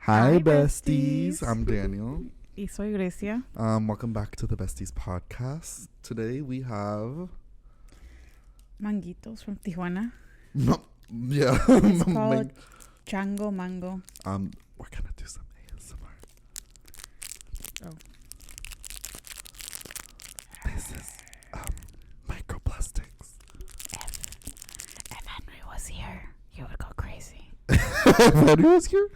Hi, besties. I'm Daniel. Y soy Grecia. Welcome back to the Besties podcast. Today we have Manguitos from Tijuana. yeah. It's called Chango Mango. We're gonna do some ASMR. Oh. This is microplastics. If Henry was here, he would go crazy. If Henry was here,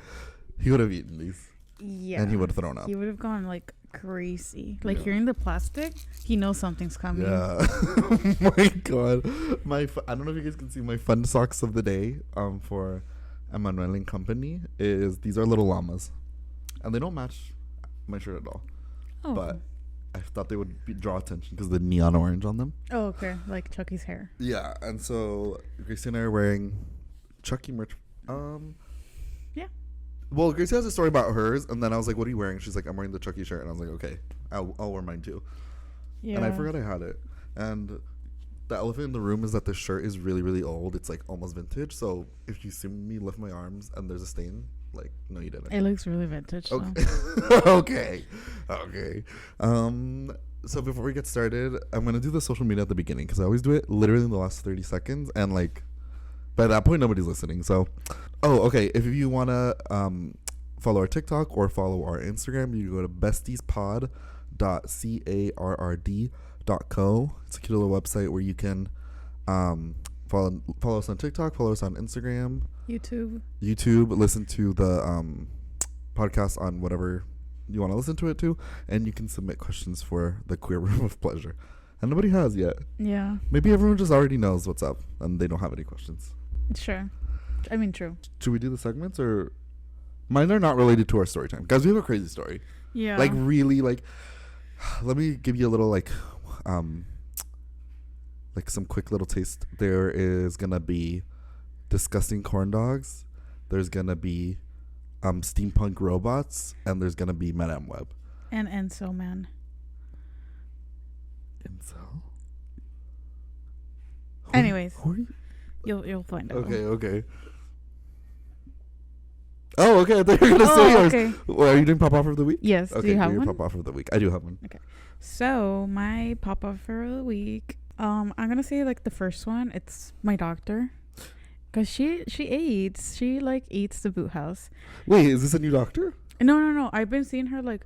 he would have eaten these. Yeah. And he would have thrown up. He would have gone like crazy. Like Yeah. hearing the plastic, he knows something's coming. Yeah. Oh my god. I don't know if you guys can see my fun socks of the day for Emmanuel and Company is these are little llamas. And they don't match my shirt at all. Oh. But I thought they would draw attention because of the neon orange on them. Oh, okay. Like Chucky's hair. Yeah. And so Gracie and I are wearing Chucky merch. Yeah. Well, Gracie has a story about hers, and then I was like, "What are you wearing?" She's like, "I'm wearing the Chucky shirt," and I was like, "Okay, I'll wear mine too." Yeah. And I forgot I had it. And the elephant in the room is that the shirt is really, really old. It's like almost vintage. So if you see me lift my arms and there's a stain, like, no, you didn't. It looks really vintage. Okay. Okay. So before we get started, I'm gonna do the social media at the beginning because I always do it literally in the last 30 seconds, and like by that point nobody's listening. So, okay. If you wanna follow our TikTok or follow our Instagram, you can go to bestiespodcarrd.co. It's a cute little website where you can follow us on TikTok, follow us on Instagram, YouTube. listen to the podcast on whatever you want to listen to it to, and you can submit questions for the Queer Room of Pleasure. And nobody has yet. Yeah. Maybe everyone just already knows what's up and they don't have any questions. Sure. I mean, true. Should we do the segments, or mine are not related to our story time? Guys, we have a crazy story. Yeah. Like, really, like, let me give you a little, like some quick little taste. There is gonna be disgusting corn dogs. There's gonna be steampunk robots, and there's gonna be Madame Web. And Enso, man. Incel? Anyways. Who are you? You'll find out. Okay. Oh, okay. I thought you were gonna say yours. Okay. Well, are you doing pop off of the week? Yes. Okay, Do you have your one? pop off of the week. I do have one. Okay. So my pop off for the week. I'm gonna say like the first one. It's my doctor, cause she eats. She like eats the boot house. Wait, is this a new doctor? No. I've been seeing her like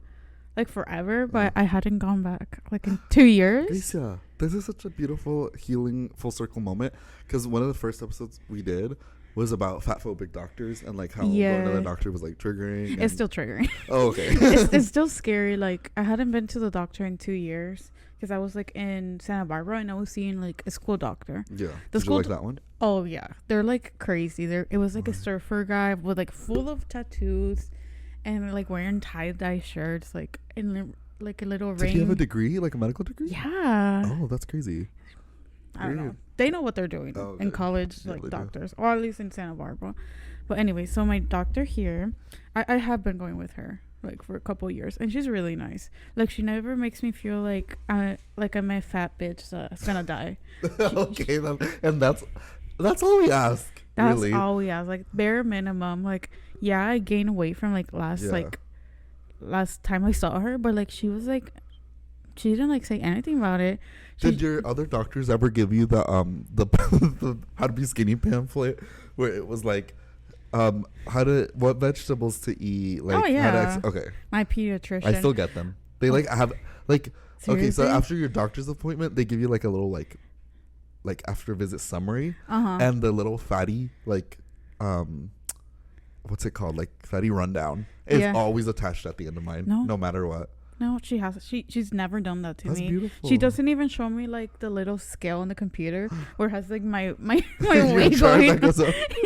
forever, but I hadn't gone back like in 2 years. Grecia, this is such a beautiful healing full circle moment, because one of the first episodes we did was about fat phobic doctors and like how going to the doctor was like triggering. It's still triggering. Oh, okay. it's still scary. Like I hadn't been to the doctor in 2 years because I was like in Santa Barbara and I was seeing like a school doctor. Yeah. The Did you like that one? Oh yeah, they're like crazy. It was like a surfer guy with like full of tattoos, and like wearing tie-dye shirts, like in like a little ring. Did he have a degree, like a medical degree? Yeah. Oh, that's crazy. I don't know. They know what they're doing in college, Yeah, like they doctors, or at least in Santa Barbara. But anyway, so my doctor here, I have been going with her like for a couple of years, and she's really nice. Like she never makes me feel like I'm a fat bitch that's gonna die. Okay, and that's all we ask. That's really. all we ask. Like bare minimum. Like yeah, I gained weight from like last time I saw her, but like she didn't like say anything about it. Did your other doctors ever give you the how to be skinny pamphlet where it was like what vegetables to eat, like okay, my pediatrician. I still get them. They like have like Seriously? Okay, so after your doctor's appointment they give you like a little like after visit summary, and the little fatty like what's it called, like fatty rundown is always attached at the end of mine, no matter what. No, she has. She's never done that to That's me. Beautiful. She doesn't even show me like the little scale on the computer where it has like my weight going.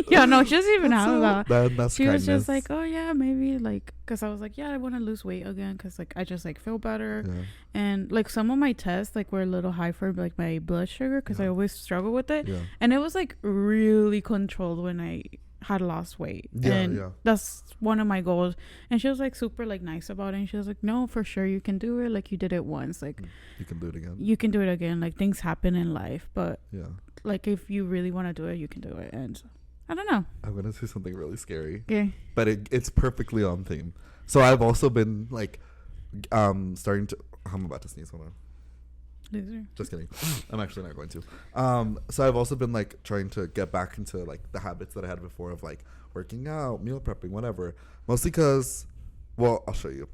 Yeah, no, she doesn't even have that. That's she kindness. was just like, oh yeah, maybe like, because I was like, yeah, I want to lose weight again because like I just like feel better, and like some of my tests like were a little high for like my blood sugar because I always struggle with it, and it was like really controlled when I had lost weight, and that's one of my goals. And she was like super like nice about it, and she was like, no, for sure you can do it, like you did it once, like you can do it again, like things happen in life, but like if you really want to do it, you can do it. And I don't know. I'm gonna say something really scary. Okay. But it's perfectly on theme. So I've also been like, starting to. I'm about to sneeze. Hold on. Loser. Just kidding. I'm actually not going to. So I've also been like trying to get back into like the habits that I had before of like working out, meal prepping, whatever. Mostly because, well, I'll show you.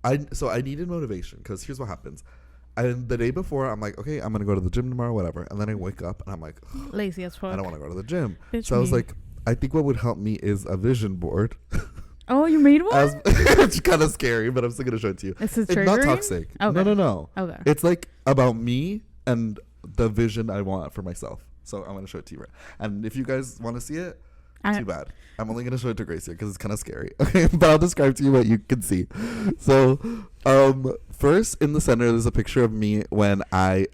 I needed motivation because here's what happens. And the day before, I'm like, okay, I'm gonna go to the gym tomorrow, whatever. And then I wake up and I'm like, lazy as fuck. I don't want to go to the gym. Bitch so I was like, I think what would help me is a vision board. Oh, you made one? It's kind of scary, but I'm still gonna show it to you. It's not toxic. Okay. No. Okay. It's like about me and the vision I want for myself. So I'm gonna show it to you. And if you guys want to see it, too bad. I'm only gonna show it to Gracia because it's kind of scary. Okay, but I'll describe to you what you can see. So, first in the center, there's a picture of me when I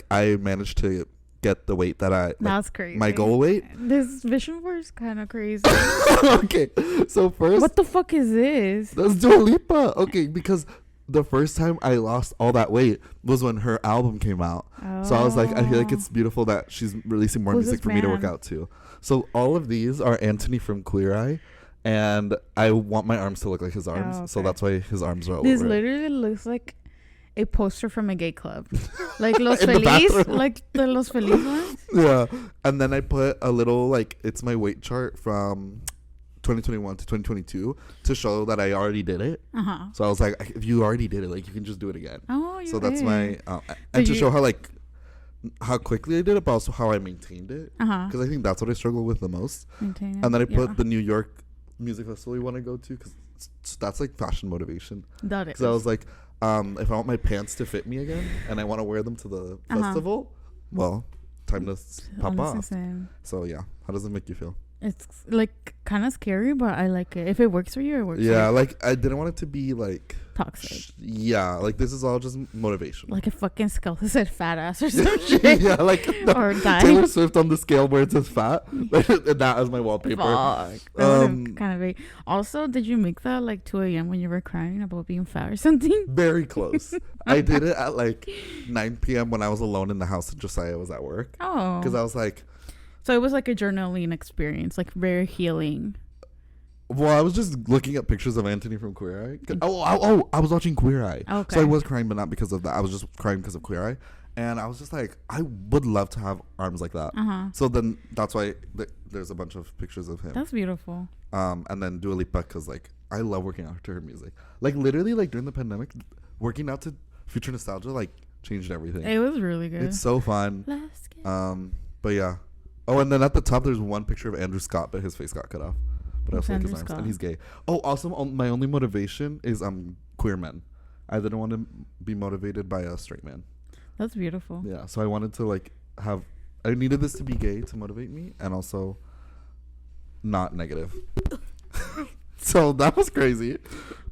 managed to get the weight that I. Like, that's crazy. My goal weight. This vision board is kind of crazy. Okay, so first. What the fuck is this? That's Dua Lipa. Okay, because the first time I lost all that weight was when her album came out. Oh. So I was like, I feel like it's beautiful that she's releasing more music for me to work out to. So all of these are Anthony from Queer Eye, and I want my arms to look like his arms. Oh, okay. So that's why his arms are all this over literally looks like a poster from a gay club. Like Los Feliz, like the Los Feliz ones. Yeah. And then I put a little, like, it's my weight chart from 2021 to 2022 to show that I already did it. Uh-huh. So I was like, if you already did it, like, you can just do it again. Oh, you So that's my, and to show how, like, how quickly I did it, but also how I maintained it. Because I think that's what I struggle with the most. And then I put the New York Music Festival you want to go to, because that's like fashion motivation. That is. Because I was like, if I want my pants to fit me again and I want to wear them to the festival, well, time to pop off. So yeah, how does it make you feel? It's like kind of scary, but I like it. If it works for you, it works for you. Yeah, like I didn't want it to be like toxic. Yeah, like this is all just motivation. Like a fucking scale that said fat ass or some shit. Yeah, like or Taylor Swift on the scale where it says fat. That as my wallpaper. Fuck. Kind of big. Also, did you make that like 2 a.m. when you were crying about being fat or something? Very close. I did it at like 9 p.m. when I was alone in the house and Josiah was at work. Oh. Because I was like. So it was like a journaling experience, like very healing. Well, I was just looking at pictures of Anthony from Queer Eye. I was watching Queer Eye. Okay. So I was crying, but not because of that. I was just crying because of Queer Eye. And I was just like, I would love to have arms like that. So then that's why there's a bunch of pictures of him. That's beautiful. And then Dua Lipa, because like I love working out to her music. Like literally, like during the pandemic, working out to Future Nostalgia like changed everything. It was really good. It's so fun. But yeah. Oh, and then at the top, there's one picture of Andrew Scott, but his face got cut off. But I was like his arms, and he's gay. Oh, also, my only motivation is queer men. I didn't want to be motivated by a straight man. That's beautiful. Yeah, so I wanted to like have. I needed this to be gay to motivate me, and also not negative. So that was crazy.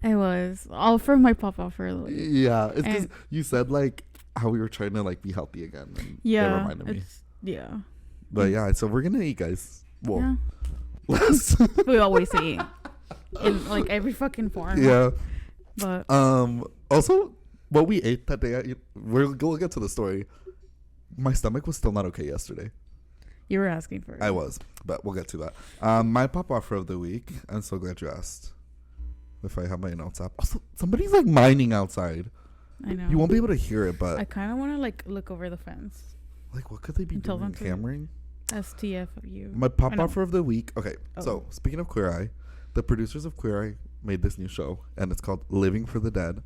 It was all for my pop off early. Yeah, it's because you said like how we were trying to like be healthy again. And yeah, that reminded me. Yeah. But yeah, so we're gonna eat, guys. Well, yeah. We always eat in like every fucking form. Yeah. But also, what we ate that day, we'll get to the story. My stomach was still not okay yesterday. You were asking for it. I was, but we'll get to that. My pop offer of the week. I'm so glad you asked. If I have my notes up. Also, somebody's like mining outside. I know. You won't be able to hear it, but I kind of want to like look over the fence. Like, what could they be doing? Hammering? STFU. My pop offer of the week. Okay, so speaking of Queer Eye, the producers of Queer Eye made this new show, and it's called Living for the Dead.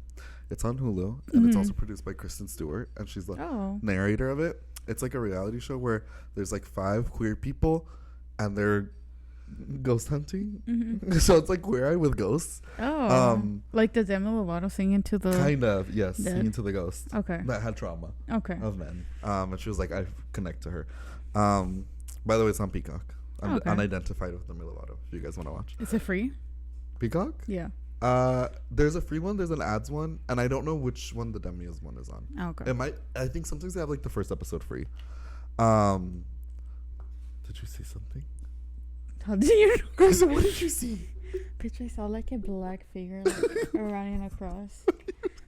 It's on Hulu, and it's also produced by Kristen Stewart, and she's the narrator of it. It's like a reality show where there's like 5 queer people, and they're ghost hunting. So it's like Queer Eye with ghosts. Like the Demi Lovato singing to the kind of, yes, singing to the ghost. Okay. That had trauma. Okay. Of men. And she was like, I connect to her. By the way, it's on Peacock. Unidentified with Demi Lovato. If you guys want to watch. Is it free? Peacock? Yeah. There's a free one. There's an ads one, and I don't know which one the Demi's one is on. Okay. It might. I think sometimes they have like the first episode free. Did you see something? How did you know? So what did you see? Bitch, I saw like a black figure like running across.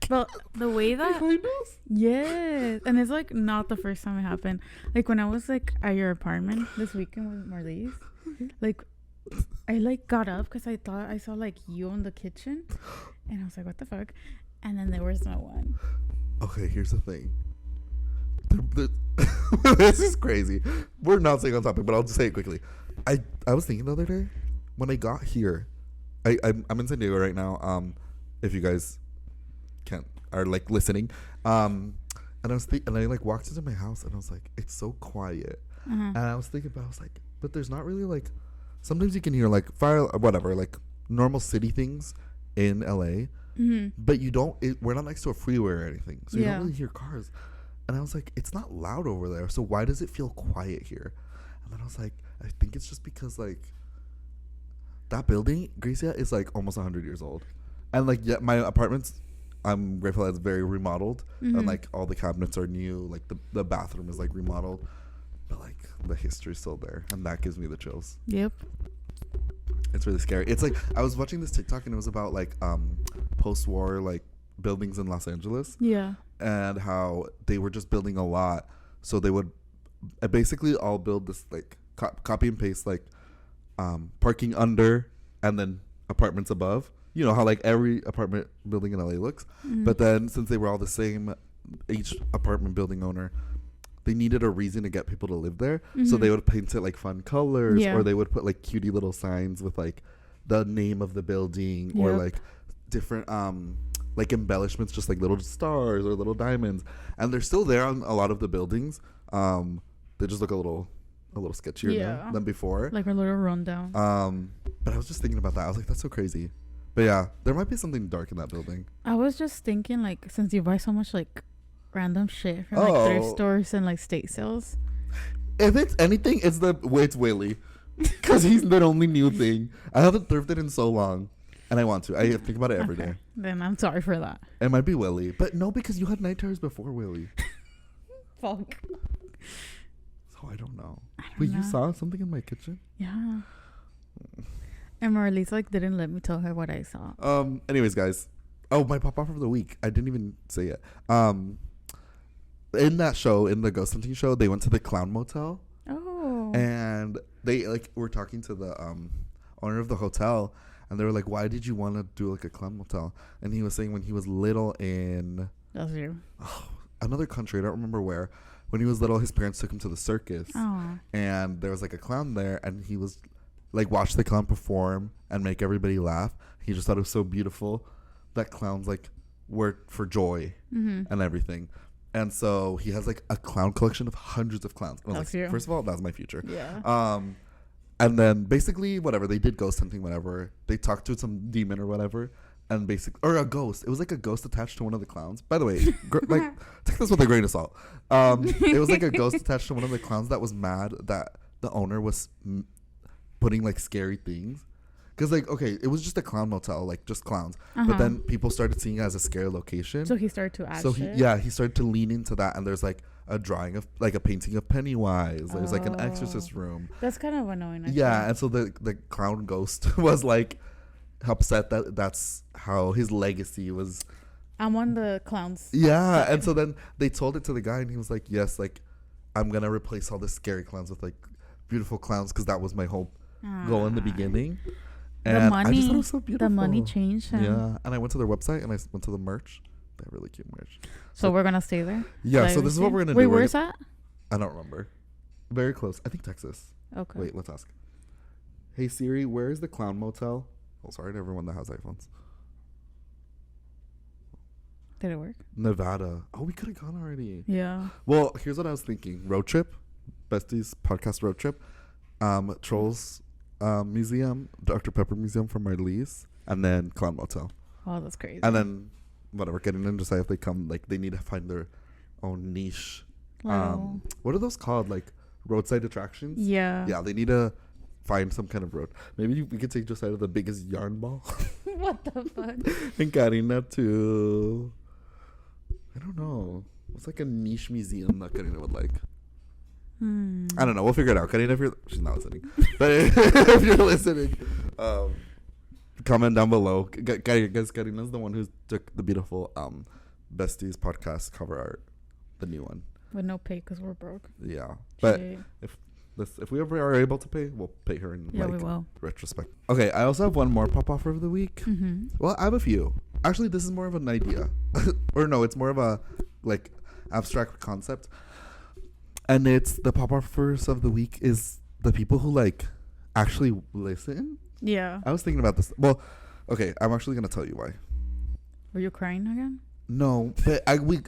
But the way that yes, and it's like not the first time it happened. Like when I was like at your apartment this weekend with Marlies, like I like got up because I thought I saw like you in the kitchen, and I was like, what the fuck? And then there was no one. Okay, here's the thing. This is crazy. We're not staying on topic, but I'll just say it quickly. I was thinking the other day when I got here. I'm in San Diego right now. If you guys are like listening, and I like walked into my house and I was like, it's so quiet. And I was thinking about, I was like, but there's not really like. Sometimes you can hear like fire, whatever, like normal city things in LA, but you don't. We're not next to a freeway or anything, so you don't really hear cars. And I was like, it's not loud over there, so why does it feel quiet here? And then I was like, I think it's just because like that building, Grecia, is like almost 100 years old, and like my apartment's. I'm grateful that it's very remodeled, and like all the cabinets are new, like the bathroom is like remodeled, but like the history's still there, and that gives me the chills. Yep. It's really scary. It's like I was watching this TikTok and it was about like post-war like buildings in Los Angeles. Yeah. And how they were just building a lot, so they would basically all build this like copy and paste like parking under and then apartments above. You know how like every apartment building in LA looks, but then since they were all the same, each apartment building owner, they needed a reason to get people to live there, so they would paint it like fun colors, or they would put like cutie little signs with like the name of the building, or like different like embellishments, just like little stars or little diamonds, and they're still there on a lot of the buildings. They just look a little sketchier now than before, like a little rundown. But I was just thinking about that. I was like, that's so crazy. But yeah, there might be something dark in that building. I was just thinking, like, since you buy so much like random shit from like thrift stores and like state sales, if it's anything, it's Willie, because he's the only new thing. I haven't thrifted in so long, and I want to. I think about it every day. Then I'm sorry for that. It might be Willie, but no, because you had night terrors before Willie. Fuck. So I don't know. Wait, you saw something in my kitchen? Yeah. And Marlies like didn't let me tell her what I saw. Anyways, guys. Oh, my pop off of the week. I didn't even say it. In that show, in the ghost hunting show, they went to the Clown Motel. Oh. And they like were talking to the owner of the hotel, and they were like, "Why did you want to do like a clown motel?" And he was saying when he was little in another country, I don't remember where. When he was little, his parents took him to the circus, and there was like a clown there, and he was like watch the clown perform and make everybody laugh. He just thought it was so beautiful that clowns like work for joy and everything. And so he has like a clown collection of hundreds of clowns. And I was like, first of all, that's my future. Yeah. And then basically whatever, they did ghost hunting, whatever. They talked to some demon or whatever, and or a ghost. It was like a ghost attached to one of the clowns. By the way, like take this with a grain of salt. It was like a ghost attached to one of the clowns that was mad that the owner was putting like scary things, because like, okay, it was just a clown motel, like just clowns, but then people started seeing it as a scary location, so he started to add he started to lean into that, and there's like a drawing of like a painting of Pennywise. There's like an exorcist room. That's kind of annoying, actually. And so the clown ghost was like upset that that's how his legacy was. I'm on the clowns. And so then they told it to the guy, and he was like, yes, like I'm gonna replace all the scary clowns with like beautiful clowns, because that was my whole goal in the beginning. And the money, I just thought it was so beautiful. The money changed him. Yeah, and I went to their website and I went to the merch. They have really cute merch. So we're gonna stay there. Yeah. So this is what we're gonna do. Wait, where's that? I don't remember. Very close. I think Texas. Okay. Wait, let's ask. Hey Siri, where is the Clown Motel? Oh, sorry to everyone that has iPhones. Did it work? Nevada. Oh, we could have gone already. Yeah. Well, here's what I was thinking. Road trip. Besties podcast road trip. Trolls Museum, Dr. Pepper Museum for Marlies, and then Clown Motel. Oh, that's crazy. And then whatever, getting in, decide if they come, like they need to find their own niche. Wow. What are those called? Like roadside attractions? Yeah. Yeah, they need to find some kind of road. Maybe we could take Josiah to the biggest yarn ball. What the fuck? And Karina to, I don't know. It's like a niche museum that Karina would like. I don't know. We'll figure it out. Karina, she's not listening. But if you're listening, comment down below. Guys, Karina's the one who took the beautiful besties podcast cover art, the new one. With no pay because we're broke. Yeah, but Shit. if we ever are able to pay, we'll pay her in we will. retrospect. Okay, I also have one more pop offer of the week. Well, I have a few. Actually, this is more of an idea, or no, it's more of a like abstract concept. And it's the pop offers of the week is the people who like actually listen. Yeah. I was thinking about this. Well, okay, I'm actually gonna tell you why. Were you crying again? No, but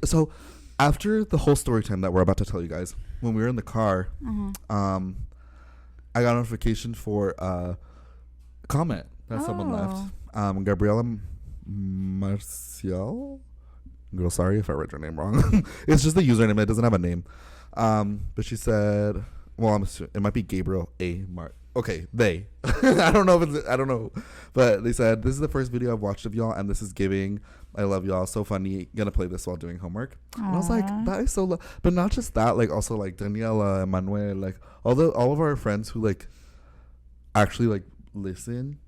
so after the whole story time that we're about to tell you guys, when we were in the car, I got a notification for a comment that someone left. Gabriela Marcial. Girl, sorry if I read your name wrong. It's just the username. It doesn't have a name. But she said, well, I'm assuming it might be Gabriel A. Okay, they. I don't know. But they said, this is the first video I've watched of y'all, and this is giving. I love y'all. So funny. Gonna play this while doing homework. And I was like, that is so but not just that, like also like Daniela, Manuel, like all of our friends who like actually like listen.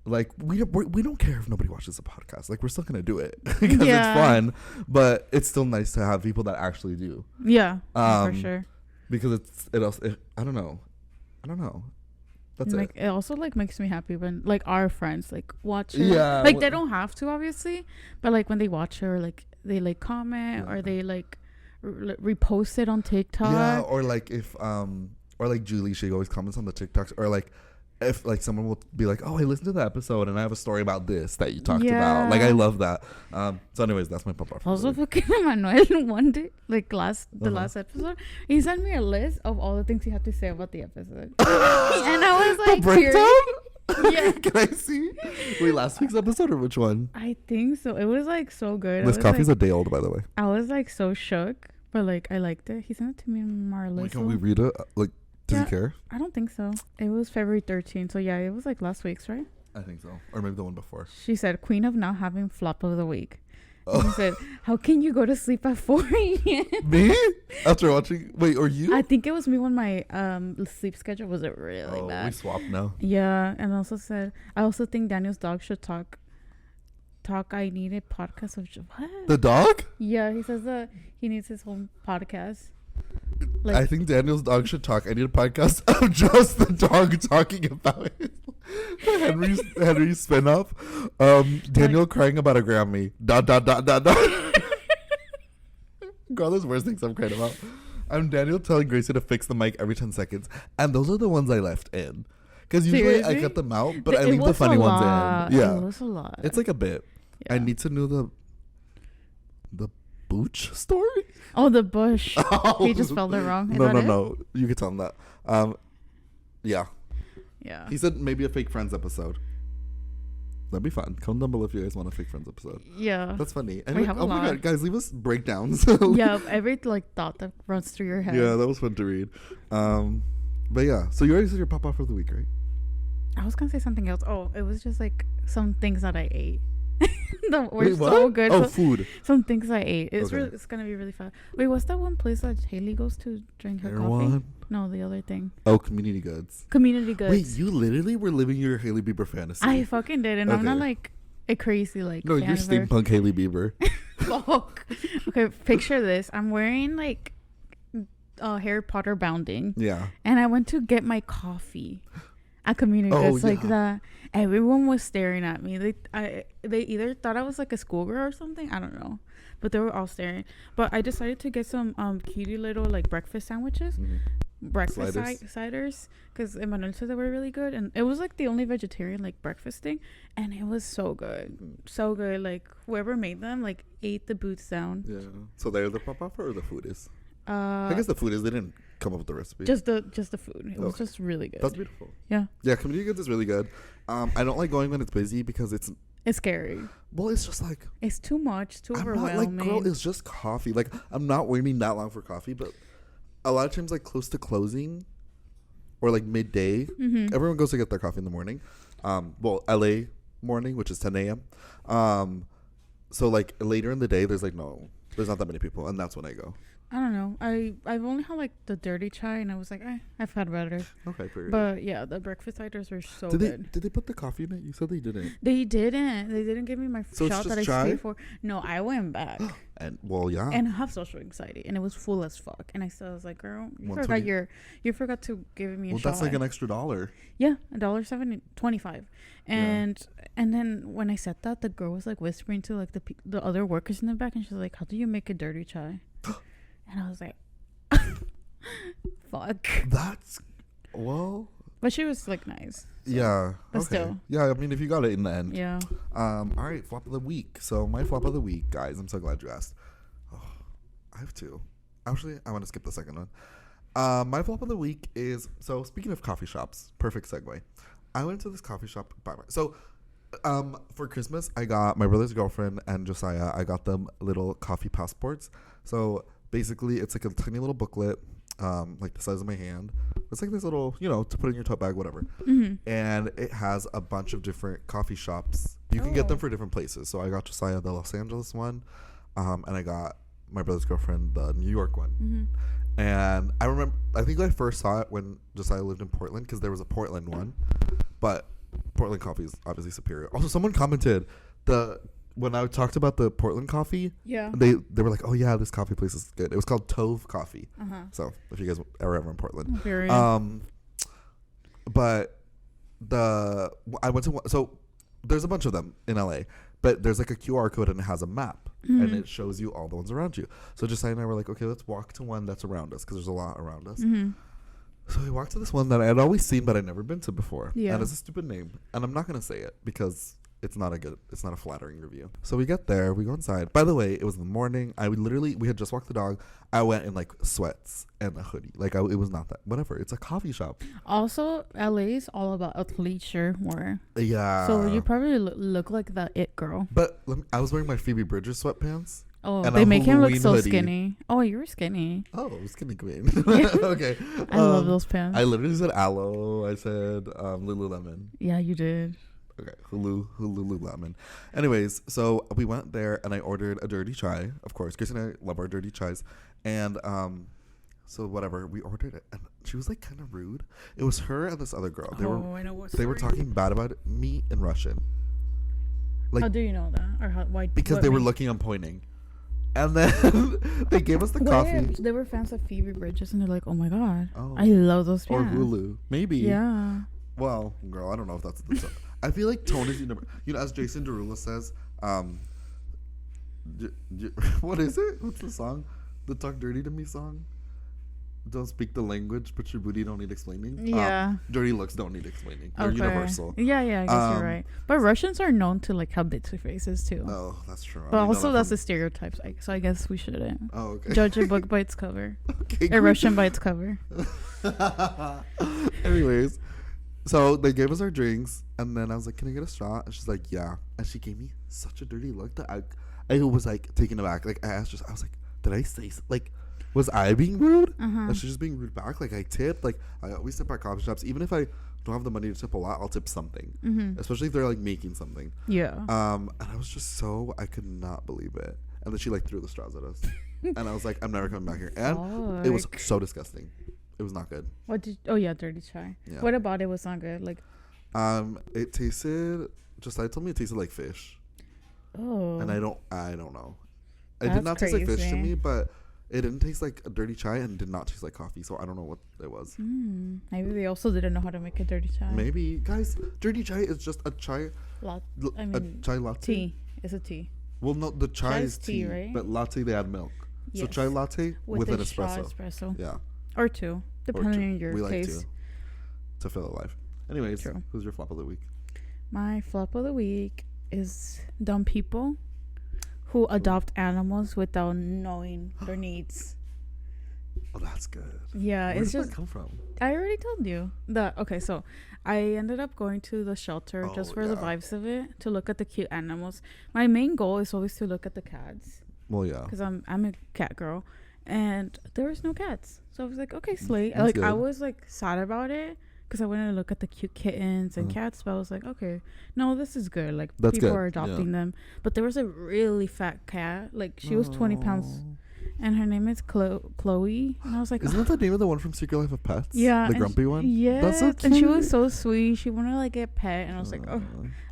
Like we don't care if nobody watches the podcast. Like we're still gonna do it because it's fun, but it's still nice to have people that actually do. Yeah, for sure. Because I don't know. That's like, it. It also like makes me happy when like our friends like watch it. Yeah, like they don't have to obviously, but like when they watch it or like they like comment or they like repost it on TikTok. Yeah, or like if or like Julie, she always comments on the TikToks, or like if like someone will be like, oh, I listened to the episode and I have a story about this that you talked about. Like I love that. So anyways, that's my pop off. Also fucking Manuel one day, like last episode, he sent me a list of all the things he had to say about the episode. And I was like, the breakdown? Yeah. Can I see? Wait, last week's episode or which one? I think so. It was like so good. This coffee's like, a day old, by the way. I was like so shook, but like I liked it. He sent it to me in Marley. Wait, can we read it? Like, does he care? I don't think so. It was February 13th. So yeah, it was like last week's, right? I think so. Or maybe the one before. She said, Queen of not having flop of the week. Oh. He said, how can you go to sleep at 4 a.m.? Me? After watching? Wait, or you? I think it was me when my sleep schedule was really bad. We swapped now. Yeah. And also said, I also think Daniel's dog should talk. I need a podcast of... What? The dog? Yeah. He says that he needs his own podcast. Like, I think Daniel's dog should talk. I need a podcast of just the dog talking about it. Henry spin-off. Daniel crying about a Grammy. ... Girl, there's worse things I'm crying about. I'm Daniel telling Gracie to fix the mic every 10 seconds. And those are the ones I left in. Because usually I cut them out, but I leave the funny ones in. Yeah. It was a lot. It's like a bit. Yeah. I need to know the Booch story? Oh, the bush. He just spelled it wrong. No. You could tell him that. Yeah. Yeah. He said maybe a Fake Friends episode. That'd be fun. Comment down below if you guys want a Fake Friends episode. Yeah. That's funny. And we have a lot. My God, guys, leave us breakdowns. Yeah, every like thought that runs through your head. Yeah, that was fun to read. But yeah, so you already said your pop off of the week, right? I was gonna say something else. Oh, it was just like some things that I ate. Wait, so good. Oh, food. Some things I ate. It's gonna be really fun. Wait, what's that one place that Haley goes to drink her coffee? No, the other thing. Oh, Community Goods. Community Goods. Wait, you literally were living your Hailey Bieber fantasy. I fucking did, and I'm not like a crazy like. No, you're steampunk Hailey Bieber. Fuck. Okay, picture this. I'm wearing like Harry Potter bounding. Yeah. And I went to get my coffee at Community Goods like that. Everyone was staring at me. They either thought I was like a schoolgirl or something. I don't know, but they were all staring. But I decided to get some cutie little like breakfast sandwiches, breakfast ciders, because Emmanuel said they were really good, and it was like the only vegetarian like breakfast thing, and it was so good, so good. Like whoever made them like ate the boots down. Yeah. So they're the pop offer or the food is? I guess the food is. They didn't come up with the recipe. Just the food. It was just really good. That's beautiful. Yeah. Yeah, Community Goods is really good. I don't like going when it's busy because it's scary. Well, it's just like it's too much, too overwhelming. I'm not like, girl, it's just coffee. Like I'm not waiting that long for coffee, but a lot of times like close to closing or like midday, everyone goes to get their coffee in the morning. Well, LA morning, which is 10 a.m. So like later in the day, there's not that many people, and that's when I go. I don't know. I've only had like the dirty chai, and I was like, I've had better. Okay, period. But yeah, the breakfast ciders were so good. Did they put the coffee in it? You said they didn't. They didn't. They didn't give me my shot that I stayed for. No, I went back. And well, yeah. And I have social anxiety, and it was full as fuck. And I still was like, girl, you forgot to give me a shot. Well, that's like an extra $1. Yeah, $1.25. And then when I said that, the girl was like whispering to like the other workers in the back, and she was like, "How do you make a dirty chai?" And I was like, fuck. That's, well. But she was like nice. So. Yeah. But still. Yeah, I mean, if you got it in the end. Yeah. All right, flop of the week. So my flop of the week, guys, I'm so glad you asked. Oh, I have two. Actually, I want to skip the second one. My flop of the week is, so speaking of coffee shops, perfect segue. I went to this coffee shop for Christmas, I got my brother's girlfriend and Josiah, I got them little coffee passports. So basically, it's like a tiny little booklet, like the size of my hand. It's like this little, to put in your tote bag, whatever. Mm-hmm. And it has a bunch of different coffee shops. You can get them for different places. So I got Josiah the Los Angeles one, and I got my brother's girlfriend the New York one. Mm-hmm. And I think I first saw it when Josiah lived in Portland, because there was a Portland one, but Portland coffee is obviously superior. Also, someone commented when I talked about the Portland coffee, they were like, "Oh yeah, this coffee place is good." It was called Tove Coffee. Uh-huh. So if you guys are ever in Portland, but I went to so there's a bunch of them in LA, but there's like a QR code and it has a map and it shows you all the ones around you. So Josiah and I were like, okay, let's walk to one that's around us because there's a lot around us. Mm-hmm. So we walked to this one that I had always seen but I'd never been to before. Yeah. And it's a stupid name. And I'm not going to say it because it's not a flattering review. So we get there, we go inside. By the way, it was in the morning. We had just walked the dog. I went in like sweats and a hoodie. Like it was not that, whatever. It's a coffee shop. Also, LA is all about athleisure more. Yeah. So you probably look like the it girl. But I was wearing my Phoebe Bridgers sweatpants. Oh, they make him look so skinny. Oh, you were skinny. Oh, skinny queen. Okay. I love those pants. I literally said aloe. I said Lululemon. Yeah, you did. Okay, Lululemon. Anyways, so we went there and I ordered a dirty chai. Of course, Grace and I love our dirty chais. And so whatever, we ordered it and she was like kind of rude. It was her and this other girl. They were talking bad about me in Russian. Like, how do you know that? Or why? Because they were looking and pointing. And then they gave us the coffee. They were fans of Phoebe Bridges and they're like, oh my god, I love those pants. Or Hulu. Maybe. Yeah. Well, girl, I don't know if that's the I feel like tone is as Jason Derulo says, what is it? What's the song? The Talk Dirty to Me song? Don't speak the language, but your booty don't need explaining. Yeah. Dirty looks don't need explaining. They're universal. Yeah, I guess you're right. But Russians are known to like have bitchy faces too. Oh, that's true. But also that's a stereotype, so I guess we shouldn't. Oh, okay. Judge a book by its cover. Okay, a Russian by its cover. Anyways, so they gave us our drinks, and then I was like, "Can I get a straw?" And she's like, "Yeah." And she gave me such a dirty look that I was like taken aback. Like I asked, I was like, "Did I say like?" Was I being rude? Uh-huh. She's just being rude back. Like I tipped. Like I always tip at coffee shops. Even if I don't have the money to tip a lot, I'll tip something. Mm-hmm. Especially if they're like making something. Yeah. And I was just I could not believe it. And then she like threw the straws at us. And I was like, I'm never coming back here. And it was so disgusting. It was not good. Dirty chai. Yeah. What about it was not good? Like, it tasted. Josiah told me it tasted like fish. Oh. And I don't know. It did not taste like fish to me, but. It didn't taste like a dirty chai and did not taste like coffee, so I don't know what it was. Maybe they also didn't know how to make a dirty chai. Maybe. Guys, dirty chai is just a chai... a chai latte? Tea. It's a tea. Well, no, the chai is tea, right? But latte, they add milk. Yes. So chai latte with an espresso. Yeah. Or two, depending on your taste. Like to fill it life. Anyways, who's your flop of the week? My flop of the week is dumb people who adopt animals without knowing their needs. Oh, that's good. Yeah, Where does that come from? I already told you that. Okay, so I ended up going to the shelter just for the vibes of it, to look at the cute animals. My main goal is always to look at the cats. Well, yeah, because I'm a cat girl, and there was no cats. So I was like, okay, slay. That's good. I was like sad about it, because I wanted to look at the cute kittens and cats, but I was like, okay, no, this is good. Like, people are adopting them. But there was a really fat cat. Like, she was 20 pounds. and her name is Chloe. And I was like, isn't that the name of the one from Secret Life of Pets? Yeah, the grumpy one. Yeah, that's so cute. And she was so sweet. She wanted to like get pet, and I was like, oh,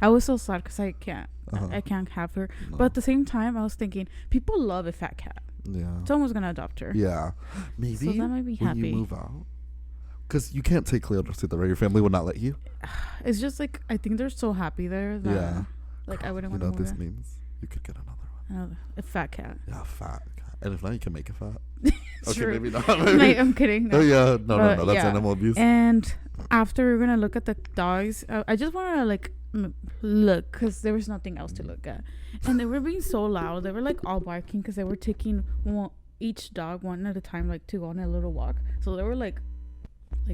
I was so sad because I can't have her. No. But at the same time, I was thinking people love a fat cat. Yeah, someone's gonna adopt her. Yeah, maybe so that might be happy. When you move out, because you can't take Cleo to see the right. Your family will not let you. It's just like I think they're so happy there that like I wouldn't want to move. You know what this means? You could get another one. A fat cat. Yeah, a fat cat. And if not, you can make it fat. Okay, True. maybe not. Maybe. I'm kidding. No. Oh yeah, no. That's animal abuse. And after we're gonna look at the dogs, I just want to like look because there was nothing else to look at, and they were being so loud. They were like all barking because they were taking each dog one at a time, like to go on a little walk. So they were like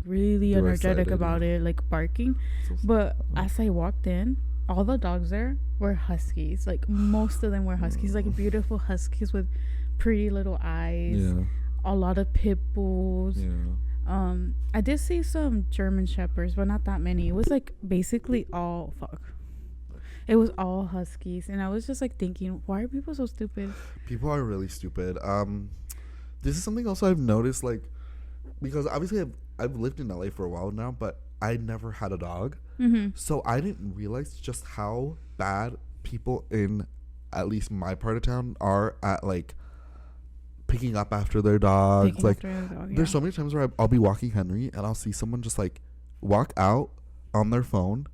really energetic about it, like barking. But as I walked in, all the dogs there were huskies. Like most of them were huskies, like beautiful huskies with pretty little eyes. Yeah. A lot of pit bulls. Yeah. I did see some German shepherds, but not that many. It was like basically all it was all huskies, and I was just like thinking, why are people so stupid? People are really stupid. This is something else I've noticed, like, because obviously I've lived in LA for a while now, but I never had a dog. Mm-hmm. So I didn't realize just how bad people in at least my part of town are at like picking up after their dogs. There's so many times where I'll be walking Henry and I'll see someone just like walk out on their phone,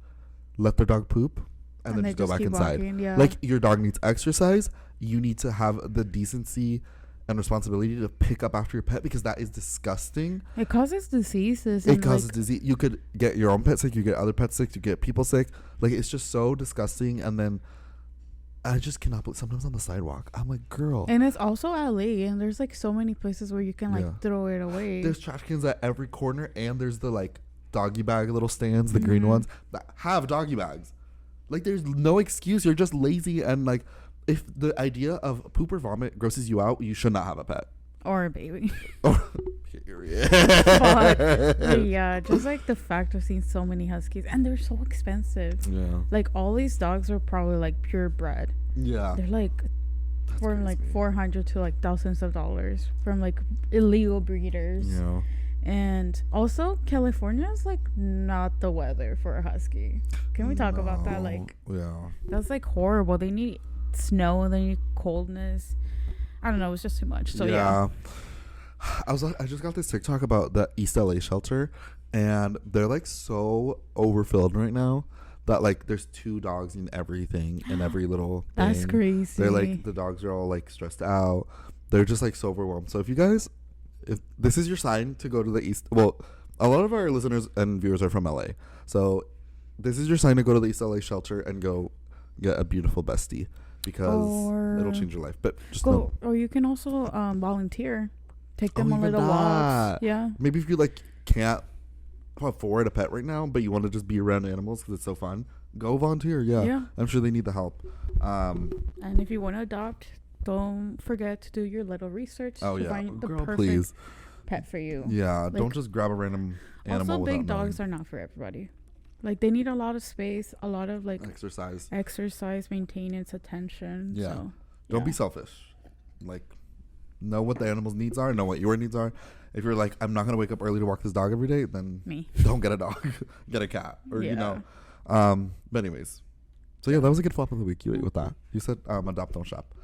let their dog poop, and then just go back inside. Walking, like your dog needs exercise. You need to have the decency and responsibility to pick up after your pet, because that is disgusting. It causes diseases. It causes disease. You could get your own pet sick, you get other pets sick, you get people sick. Like, it's just so disgusting. And then I just cannot believe sometimes on the sidewalk I'm like, girl. And it's also LA, and there's like so many places where you can like throw it away. There's trash cans at every corner, and there's the like doggy bag little stands, the green ones that have doggy bags. Like, there's no excuse. You're just lazy, and like, if the idea of poop or vomit grosses you out, you should not have a pet. Or a baby. Period. Yeah, just like the fact of seeing so many huskies. And they're so expensive. Yeah. Like, all these dogs are probably like purebred. Yeah. They're like from like $400 to like thousands of dollars from like illegal breeders. Yeah. And also, California is like not the weather for a husky. Can we talk about that? Like, that's like horrible. They need snow, they need coldness. I don't know, it's just too much. So yeah. I just got this TikTok about the East LA shelter, and they're like so overfilled right now that like there's 2 dogs in everything, in every little thing. That's crazy. They're like, the dogs are all like stressed out. They're just like so overwhelmed. So if this is your sign to go to the East, well, a lot of our listeners and viewers are from LA, so this is your sign to go to the East LA shelter and go get a beautiful bestie, because it'll change your life. But just go, or you can also volunteer, take them on little walks. Yeah, maybe if you like can't afford a pet right now, but you want to just be around animals because it's so fun, go volunteer. Yeah, I'm sure they need the help. And if you want to adopt, don't forget to do your little research to find the perfect pet for you. Yeah, like, don't just grab a random animal. Also, big dogs are not for everybody. Like, they need a lot of space, a lot of like exercise, maintenance, attention. Yeah. So, don't be selfish. Like, know what the animal's needs are, know what your needs are. If you're like, I'm not gonna wake up early to walk this dog every day, then don't get a dog. Get a cat, or you know. But anyways, so yeah, that was a good flop of the week. You ate with that. You said adopt, don't shop.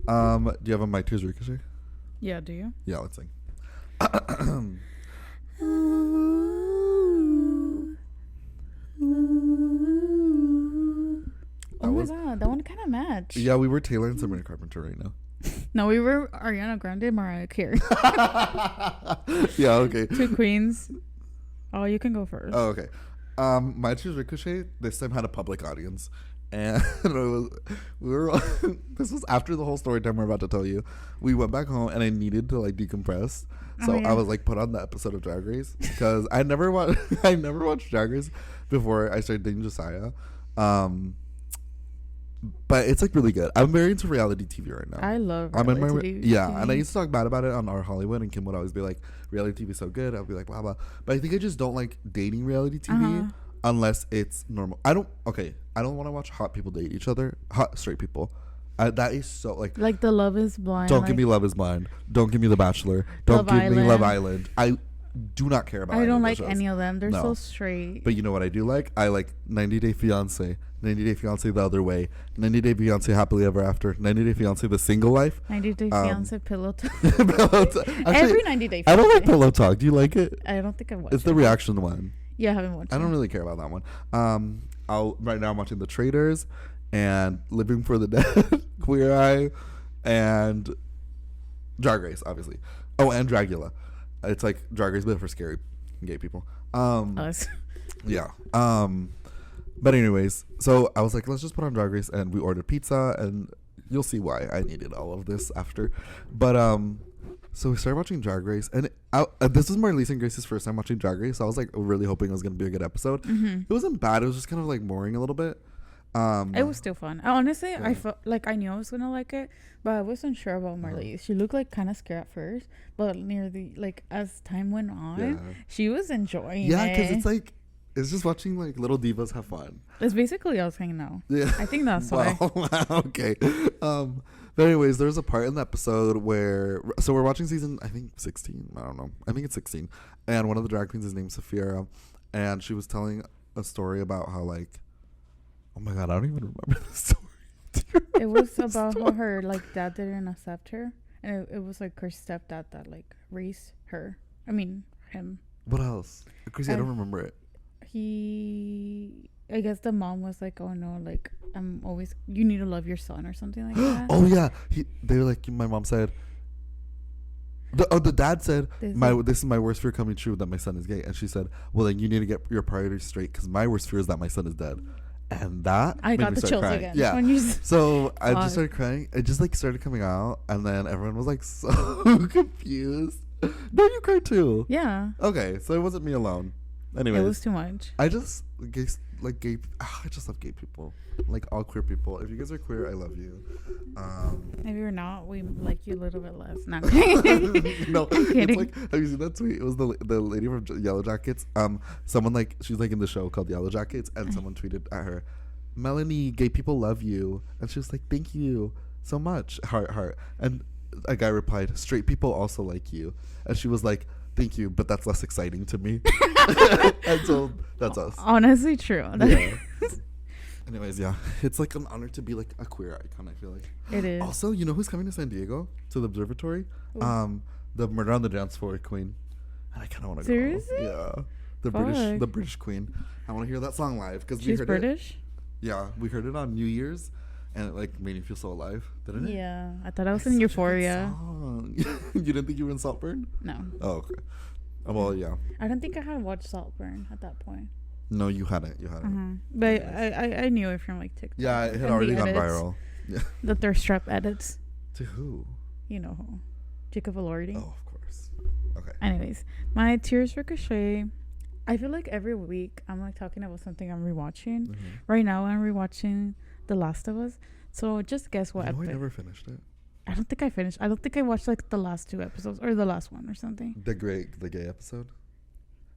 Do you have a My Tears Ricochet? Yeah, do you? Yeah, let's sing. Oh my god, that one kind of matched. Yeah, we were Taylor and Sabrina Carpenter right now. No, we were Ariana Grande, Mariah Carey. Yeah, okay. 2 queens. Oh, you can go first. Oh, okay. My Tears Ricochet this time had a public audience, and this was after the whole story time we're about to tell you. We went back home, and I needed to like decompress, so I was like put on the episode of Drag Race, because I never watched Drag Race before I started dating Josiah. But it's like really good. I'm very into reality TV right now. I love reality TV. And I used to talk bad about it on Our Hollywood, and Kim would always be like, reality TV is so good. I'll be like, blah blah. But I think I just don't like dating reality TV unless it's normal. I don't want to watch hot people date each other, hot straight people. That is so like the Love Is Blind. Don't give me Love Is Blind. Don't give me The Bachelor. Don't give me Love Island. I do not care about. I don't like any of them. They're so straight. But you know what I do like? I like 90 Day Fiance, 90 Day Fiance The Other Way, 90 Day Fiance Happily Ever After, 90 Day Fiance The Single Life, 90 Day Fiance Pillow Talk. Actually, every 90 Day Fiance. I don't like Pillow Talk. Do you like it? I don't think I've watched it. It's the reaction one. Yeah, I haven't watched it. I don't really care about that one. Right now I'm watching The Traitors and Living for the Dead, Queer Eye, and Drag Race, obviously. Oh, and Dragula. It's like Drag Race, but for scary gay people. Us. Yeah. But anyways, so I was like, let's just put on Drag Race, and we ordered pizza, and you'll see why I needed all of this after. But so we started watching Drag Race, and this was Marlise and Grace's first time watching Drag Race, so I was like really hoping it was gonna be a good episode. It wasn't bad. It was just kind of like boring a little bit. It was still fun. Honestly, yeah. I felt like I knew I was gonna like it, but I wasn't sure about Marlise. She looked like kind of scared at first, but near the as time went on, she was enjoying it. Yeah, because it's just watching like little divas have fun. It's basically us hanging out. Yeah, I think that's why. Okay. But anyways, there's a part in the episode where we're watching season, I think 16. I don't know. I think it's 16. And one of the drag queens is named Saphira, and she was telling a story about how like, oh my god, I don't even remember the story. It was about how her dad didn't accept her, and it was like her stepdad that raised her. I mean him. What else? Crazy, I don't remember it. I guess the mom was like, oh no, you need to love your son or something like that. Oh yeah, they were like, my mom said. The dad said, this is my worst fear coming true, that my son is gay, and she said, well then you need to get your priorities straight, because my worst fear is that my son is dead. And that I got the chills crying. again. Yeah. So I just started crying. It just started coming out, and then everyone was like so confused. No, you cried too. Yeah. Okay, so it wasn't me alone. Anyways, it was too much. I just I just love gay people, like all queer people. If you guys are queer, I love you. If you're not, we like you a little bit less. Not no, I'm kidding. It's like, have you seen that tweet? It was the lady from Yellow Jackets. Someone she's in the show called Yellow Jackets, and someone tweeted at her, Melanie, gay people love you, and she was like, thank you so much, heart. And a guy replied, straight people also like you, and she was like, thank you, but that's less exciting to me. And so that's us. Honestly, true. Yeah. Anyways, yeah, it's like an honor to be like a queer icon, I feel like. It is. Also, you know who's coming to San Diego to the observatory? Ooh. The Murder on the Dance Floor queen. And I kind of want to go. Seriously? Yeah. The British queen. I want to hear that song live, because we heard British? Yeah, we heard it on New Year's, and it made me feel so alive, didn't it? Yeah, I thought I was in Euphoria. You didn't think you were in Saltburn? No. Oh, okay. Well, yeah. I don't think I had watched Saltburn at that point. No, you hadn't. But I knew it from TikTok. Yeah, it had already gone viral. Yeah. The thirst trap edits. To who? You know who? Jacob Elordi. Oh, of course. Okay. Anyways, my Tears Ricochet. I feel like every week I'm talking about something I'm rewatching. Right now I'm rewatching The Last of Us. So just guess what? I never finished it. I don't think I finished. I don't think I watched the last 2 episodes or the last one or something. The gay episode?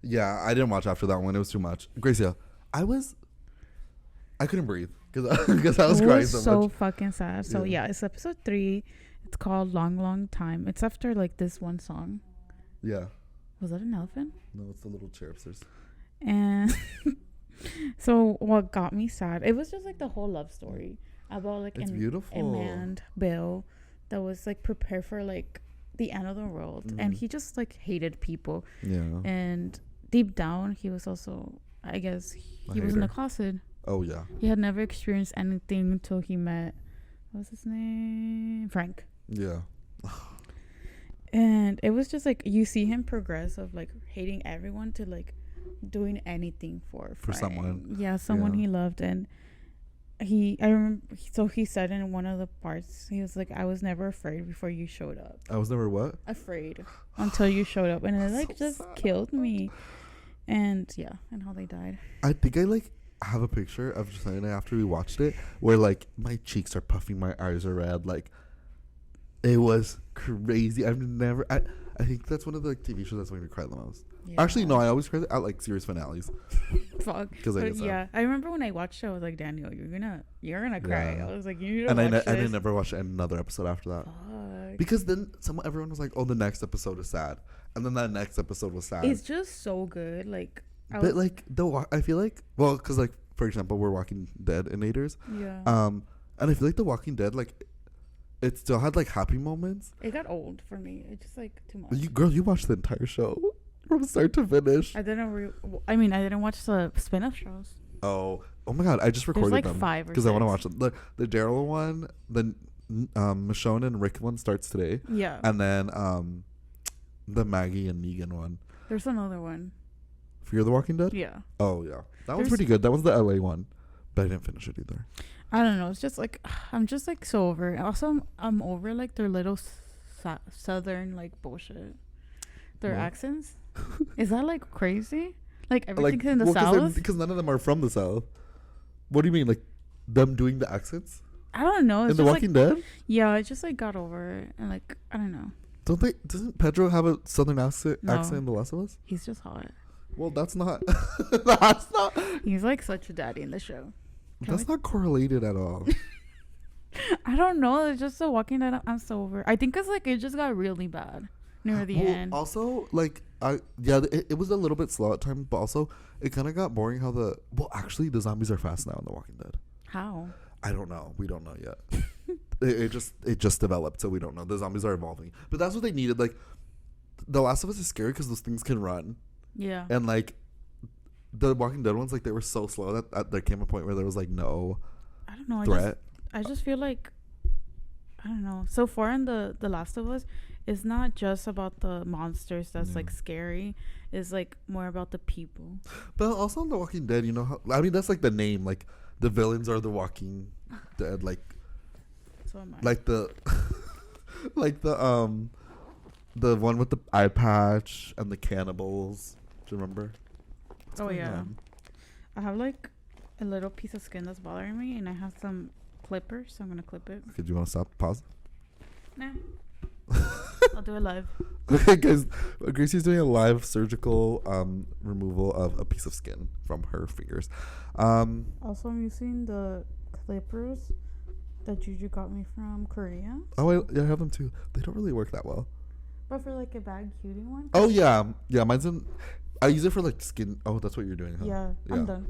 Yeah, I didn't watch after that one. It was too much. Gracia, I couldn't breathe because I was crying so much. So fucking sad. So yeah, it's episode 3. It's called Long Long Time. It's after this one song. Yeah. Was that an elephant? No, it's the little chirpsters. And so what got me sad, it was just the whole love story about it's beautiful. A man, Bill, that was prepared for the end of the world, and he just hated people. Yeah. And deep down he was also, I guess, he was in a closet. Oh yeah. He had never experienced anything until he met, what's his name? Frank. Yeah. And it was just you see him progress of hating everyone to doing anything for someone. Yeah, someone he loved. And I remember, so he said in one of the parts, he was I was never afraid before you showed up. I was never what? Afraid until you showed up. And it so just sad. Killed me. And yeah, and how they died. I think I have a picture of Josiah after we watched it where my cheeks are puffing, my eyes are red, it was crazy. I've never. I think that's one of the TV shows that's made me cry the most. Yeah. Actually, no, I always cry at like series finales. Fuck. Because I get sad. Yeah, I remember when I watched it, I was like, Daniel, you're gonna cry. Yeah. I was like, you need to And watch this. I never watched another episode after that. Fuck. Because then everyone was like, oh, the next episode is sad, and then that next episode was sad. It's just so good. Like, but like I feel like, well, because like for example, we're Walking Dead innators. Yeah. And I feel like The Walking Dead, like, it still had like happy moments. It got old for me. It's just like too much. You watched the entire show from start to finish. I didn't watch the spin-off shows. Oh my god! I just recorded like them 5 or because I want to 6. watch them. The Daryl one, the Michonne and Rick one starts today. Yeah. And then the Maggie and Negan one. There's another one. Fear the Walking Dead. Yeah. Oh yeah, that one's pretty good. That was the LA one, but I didn't finish it either. I don't know. It's just like I'm just like so over it. Also, I'm over like their little southern like bullshit. Their accents. Is that like crazy? Like everything's in the South? Because none of them are from the South. What do you mean, like them doing the accents? I don't know. It's in The Walking Dead? Yeah, I just like got over it and like I don't know. Doesn't Pedro have a southern accent in The Last of Us? He's just hot. Well, that's not. That's not. He's like such a daddy in the show. That's not correlated at all. I don't know. It's just The Walking Dead. I'm so over. I think it's like it just got really bad near the end. Also, like it was a little bit slow at times, but also it kind of got boring. Actually, the zombies are fast now in The Walking Dead. How? I don't know. We don't know yet. it just developed, so we don't know. The zombies are evolving, but that's what they needed. Like, The Last of Us is scary because those things can run. Yeah. And like the Walking Dead ones, like they were so slow that there came a point where there was like no I don't know threat. I just feel like I don't know. So far in the Last of Us, it's not just about the monsters that's like scary. It's like more about the people. But also in The Walking Dead, you know how, I mean, that's like the name. Like the villains are the Walking Dead. Like, So am I. like the like the one with the eye patch and the cannibals. Do you remember? What's oh going yeah. on? I have like a little piece of skin that's bothering me, and I have some clippers, so I'm gonna clip it. Okay, do you want to stop? Pause. Nah. I'll do it live. Okay, guys, Gracie's doing a live surgical removal of a piece of skin from her fingers. Also, I'm using the clippers that Juju got me from Korea. Oh, I have them too. They don't really work that well. But for like a bag cutie one. Oh yeah, mine's in. I use it for like skin. Oh, that's what you're doing, huh? Yeah, I'm done.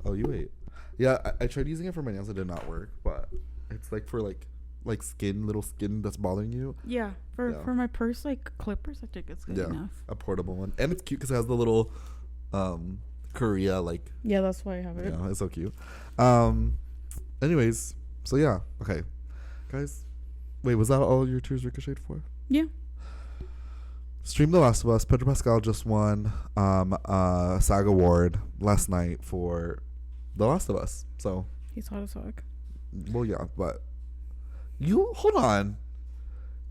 Oh, you ate. Yeah, I tried using it for my nails. It did not work, but it's like for like little skin that's bothering you. Yeah, for my purse, like clippers, I think it's good enough. A portable one, and it's cute because it has the little Korea like. Yeah, that's why I have it. Yeah, it's so cute. Anyways, so yeah, okay, guys. Wait, was that all your tears ricocheted for? Yeah. Stream The Last of Us. Pedro Pascal just won a SAG award last night for The Last of Us. So he's hot as fuck. Well, yeah, but you hold on.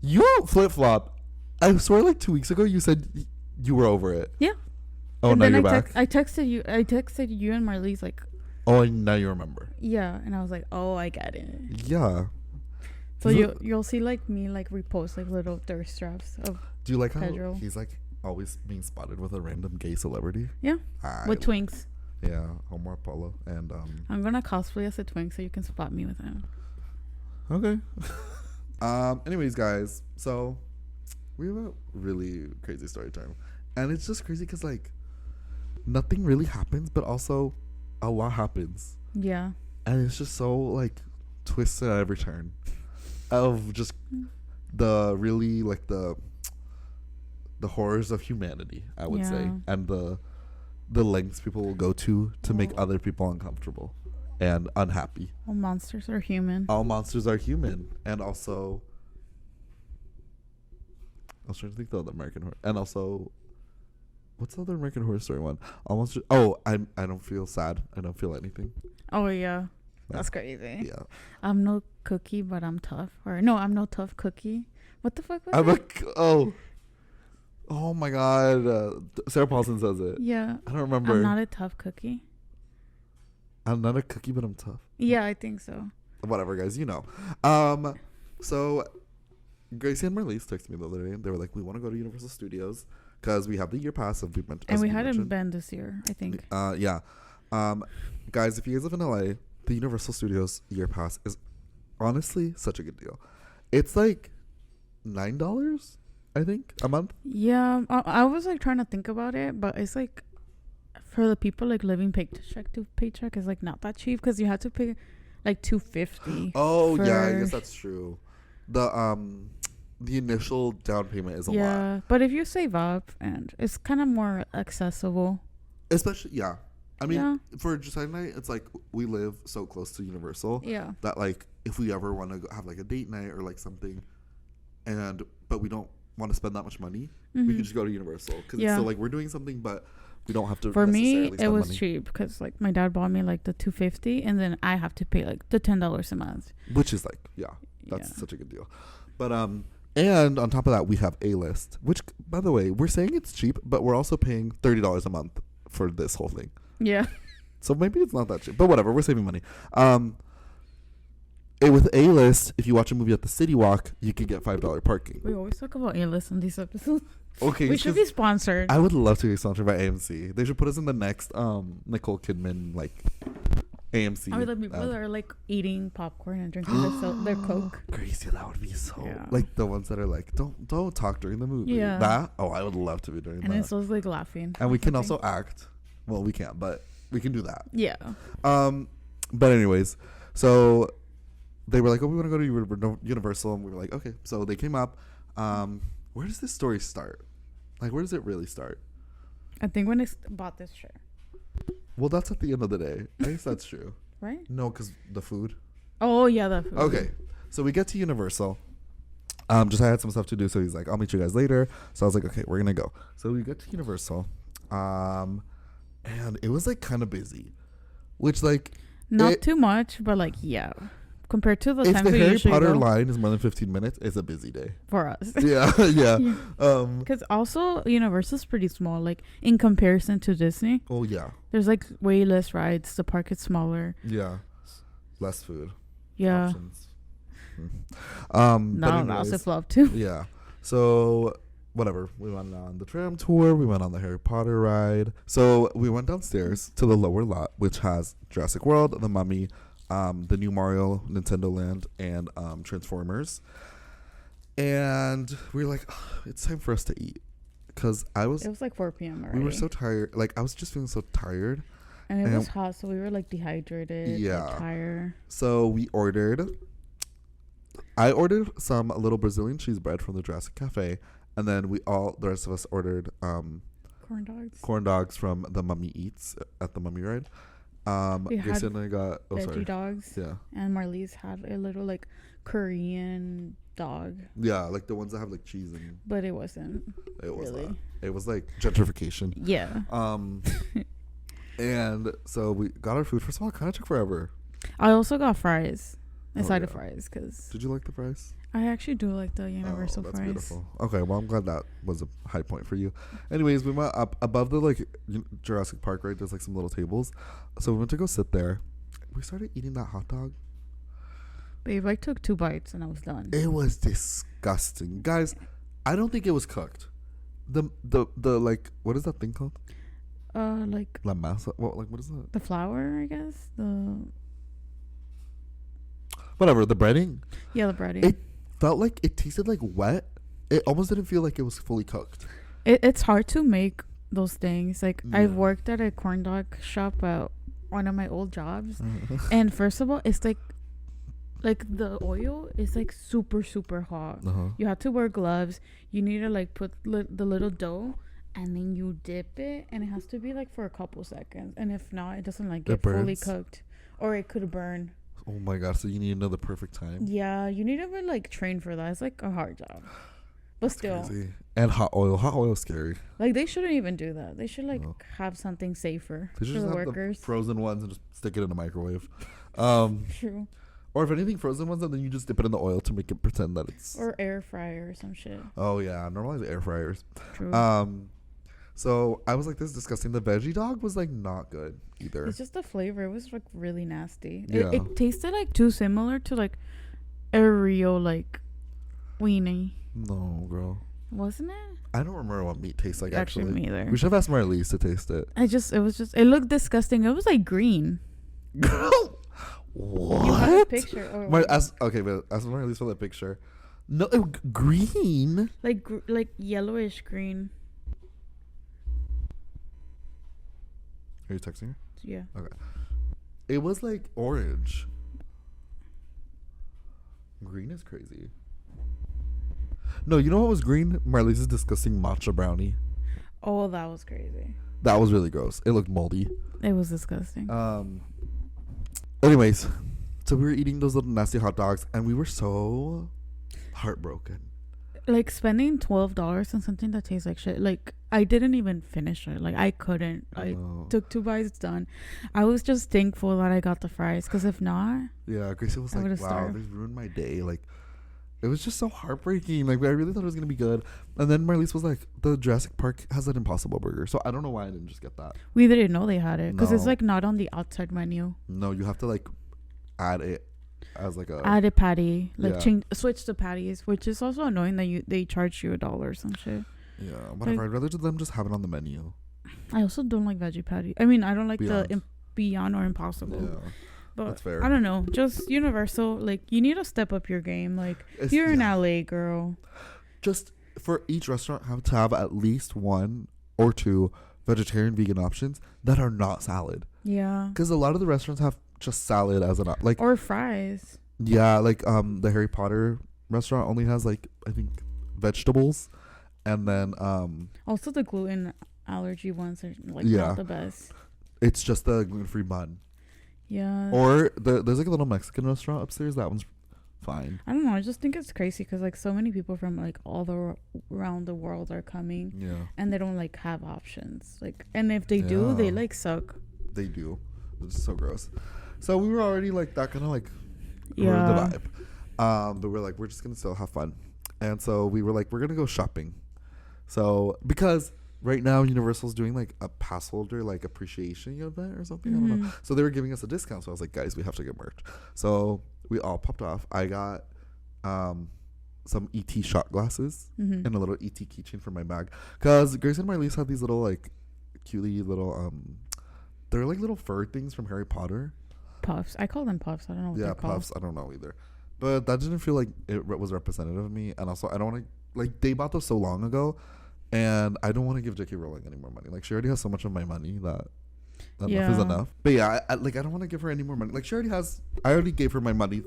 You flip flop. I swear, like 2 weeks ago, you said you were over it. Yeah. Oh, and now then you're back. I texted you and Marlise like. Oh, and now you remember. Yeah, and I was like, oh, I get it. Yeah. So you'll see like me like repost like little thirst traps of. Do you like how Pedro. he's like always being spotted with a random gay celebrity? Yeah. With twinks. Yeah, Omar Apollo and I'm gonna cosplay as a twink so you can spot me with him. Okay. Anyways, guys, so we have a really crazy story time, and it's just crazy because like nothing really happens, but also a lot happens. Yeah. And it's just so like twisted at every turn, of just the really like the horrors of humanity, I would say, and the lengths people will go to make other people uncomfortable and unhappy. All monsters are human. All monsters are human. And also, I was trying to think the other American Horror, and also, what's the other American Horror Story one? Almost. Oh, I don't feel sad. I don't feel anything. Oh yeah, that's crazy. Yeah. I'm no cookie, but I'm tough. Or no, I'm no tough cookie. What the fuck was that? Oh my God. Sarah Paulson says it. Yeah. I don't remember. I'm not a tough cookie. I'm not a cookie, but I'm tough. Yeah, I think so. Whatever, guys, you know. So Gracie and Marlise texted me the other day, and they were like, we want to go to Universal Studios because we have the year pass. And we hadn't been this year, I think. Yeah. Guys, if you guys live in LA, the Universal Studios year pass is honestly such a good deal. It's like $9, I think, a month. Yeah, I was like trying to think about it, but it's like for the people like living paycheck to paycheck is like not that cheap because you have to pay like $250. Oh yeah, I guess that's true. The initial down payment is a lot. Yeah, but if you save up, and it's kind of more accessible. Especially, yeah. I mean, for Josiah and I, it's like we live so close to Universal. Yeah. That like if we ever want to have like a date night or like something, but we don't want to spend that much money, we could just go to Universal because it's still like we're doing something, but we don't have to. For me, it was cheap because like my dad bought me like the $250, and then I have to pay like the $10 a month, which is like that's such a good deal. But and on top of that, we have A-List, which by the way, we're saying it's cheap, but we're also paying $30 a month for this whole thing. Yeah. So maybe it's not that cheap, but whatever. We're saving money. With A-List, if you watch a movie at the City Walk, you can get $5 parking. We always talk about A-List in these episodes. Okay, we should be sponsored. I would love to be sponsored by AMC. They should put us in the next Nicole Kidman like AMC. Or the people that are like eating popcorn and drinking their Coke. Grecia, that would be so like the ones that are like don't talk during the movie. Yeah. That I would love to be doing that. And it's always like laughing. And we can also act. Well, we can't, but we can do that. Yeah. But anyways, so they were like, "Oh, we want to go to Universal," and we were like, "Okay." So they came up. Where does this story start? Like, where does it really start? I think when I bought this chair. Well, that's at the end of the day. I guess that's true. Right? No, because the food. Oh yeah, the food. Okay, so we get to Universal. Just I had some stuff to do, so he's like, "I'll meet you guys later." So I was like, "Okay, we're gonna go." So we get to Universal. And it was like kind of busy, which like not too much, but like compared to the time we usually usually If the Harry Potter go, line is more than 15 minutes, it's a busy day for us. Yeah. Because also Universal's pretty small, like in comparison to Disney. Oh yeah. There's like way less rides. The park is smaller. Yeah. Less food. Yeah. Options. No, that's a flop too. Yeah. So. Whatever. We went on the tram tour. We went on the Harry Potter ride. So we went downstairs to the lower lot, which has Jurassic World, The Mummy, the new Mario, Nintendo Land, and Transformers. And we were like, it's time for us to eat. Because it was like 4 p.m. already. We were so tired. Like, I was just feeling so tired. And it was hot, so we were like dehydrated. Yeah. And tired. So I ordered some little Brazilian cheese bread from the Jurassic Cafe. And then the rest of us ordered corn dogs from the Mummy Eats at the Mummy ride. Gracie and I got veggie dogs. Yeah. And Marlies had a little like Korean dog. Yeah, like the ones that have like cheese in. But it wasn't. It was really. Not. It was like gentrification. Yeah. And so we got our food. First of all, it kind of took forever. I also got fries. A side of fries. Did you like the fries? I actually do like the Universal that's fries. Beautiful. Okay, well, I'm glad that was a high point for you. Anyways, we went up above the like Jurassic Park, right? There's like some little tables. So we went to go sit there. We started eating that hot dog. Babe, I took 2 bites and I was done. It was disgusting. Guys, I don't think it was cooked. The like, what is that thing called? Like La masa. What is that? The flour, I guess. Whatever, the breading. Yeah, the breading. It felt like it tasted like wet. It almost didn't feel like it was fully cooked. It's hard to make those things. Like I've worked at a corn dog shop at one of my old jobs, and first of all, it's like the oil is like super super hot. You have to wear gloves. You need to like put the little dough, and then you dip it, and it has to be like for a couple seconds. And if not, it doesn't like get fully cooked, or it could burn. Oh my god! So you need another perfect time. Yeah, you need to be like trained for that. It's like a hard job, but That's still. Crazy. And hot oil. Hot oil is scary. Like they shouldn't even do that. They should have something safer for the workers. The frozen ones and just stick it in a microwave. True. Or if anything, frozen ones, and then you just dip it in the oil to make it pretend that it's. Or air fryer or some shit. Oh yeah, normalize air fryers. True. So I was like, this is disgusting. The veggie dog was like not good either. It's just the flavor. It was like really nasty. Yeah. It tasted like too similar to like a real like weenie. No, girl. Wasn't it? I don't remember what meat tastes like. Actually, me either. We should have asked Marlies to taste it. It looked disgusting. It was like green. Girl, what? You have a picture. But ask Marlies for the picture. No, green. Like yellowish green. Are you texting her? Yeah. Okay. It was like orange. Green is crazy. No, you know what was green? Marlies' disgusting matcha brownie. Oh, that was crazy. That was really gross. It looked moldy. It was disgusting. Anyways, so we were eating those little nasty hot dogs, and we were so heartbroken. Like spending $12 on something that tastes like shit. Like I didn't even finish it. Like I couldn't. I took 2 bites, done. I was just thankful that I got the fries, because if not, yeah, Gracie was like, "Wow, this ruined my day." Like it was just so heartbreaking. Like I really thought it was gonna be good, and then Marlies was like, "The Jurassic Park has an Impossible Burger," so I don't know why I didn't just get that. We didn't know they had it because it's like not on the outside menu. No, you have to like add it as like add a patty, like switch the patties, which is also annoying that they charge you $1 or some shit. Yeah, whatever. I'd rather them just have it on the menu. I also don't like veggie patty. I mean, I don't like the Beyond or Impossible. Yeah, but that's fair. I don't know. Just Universal, like you need to step up your game. Like you're in LA, girl. Just for each restaurant, have to have at least 1 or 2 vegetarian, vegan options that are not salad. Yeah, because a lot of the restaurants have just salad as an like or fries. Yeah, like the Harry Potter restaurant only has like I think vegetables, and then also the gluten allergy ones are like not the best. It's just the gluten-free bun. Yeah. Or there's like a little Mexican restaurant upstairs. That one's fine. I don't know. I just think it's crazy because like so many people from like around the world are coming. Yeah. And they don't like have options. Like, and if they do, they like suck. They do. It's so gross. So we were already like that kind of like ruined the vibe. But we're like, we're just gonna still have fun. And so we were like, we're gonna go shopping. So because right now Universal's doing like a pass holder like appreciation event or something. I don't know. So they were giving us a discount. So I was like, guys, we have to get merch. So we all popped off. I got some ET shot glasses and a little ET keychain for my bag. Cause Grace and Marlies had these little like cutie little they're like little fur things from Harry Potter. Puffs. I call them puffs. I don't know what they're called. Puffs. I don't know either. But that didn't feel like it was representative of me. And also, I don't want to... Like, they bought those so long ago. And I don't want to give J.K. Rowling any more money. Like, she already has so much of my money that enough is enough. But yeah, I don't want to give her any more money. Like, she already has... I already gave her my money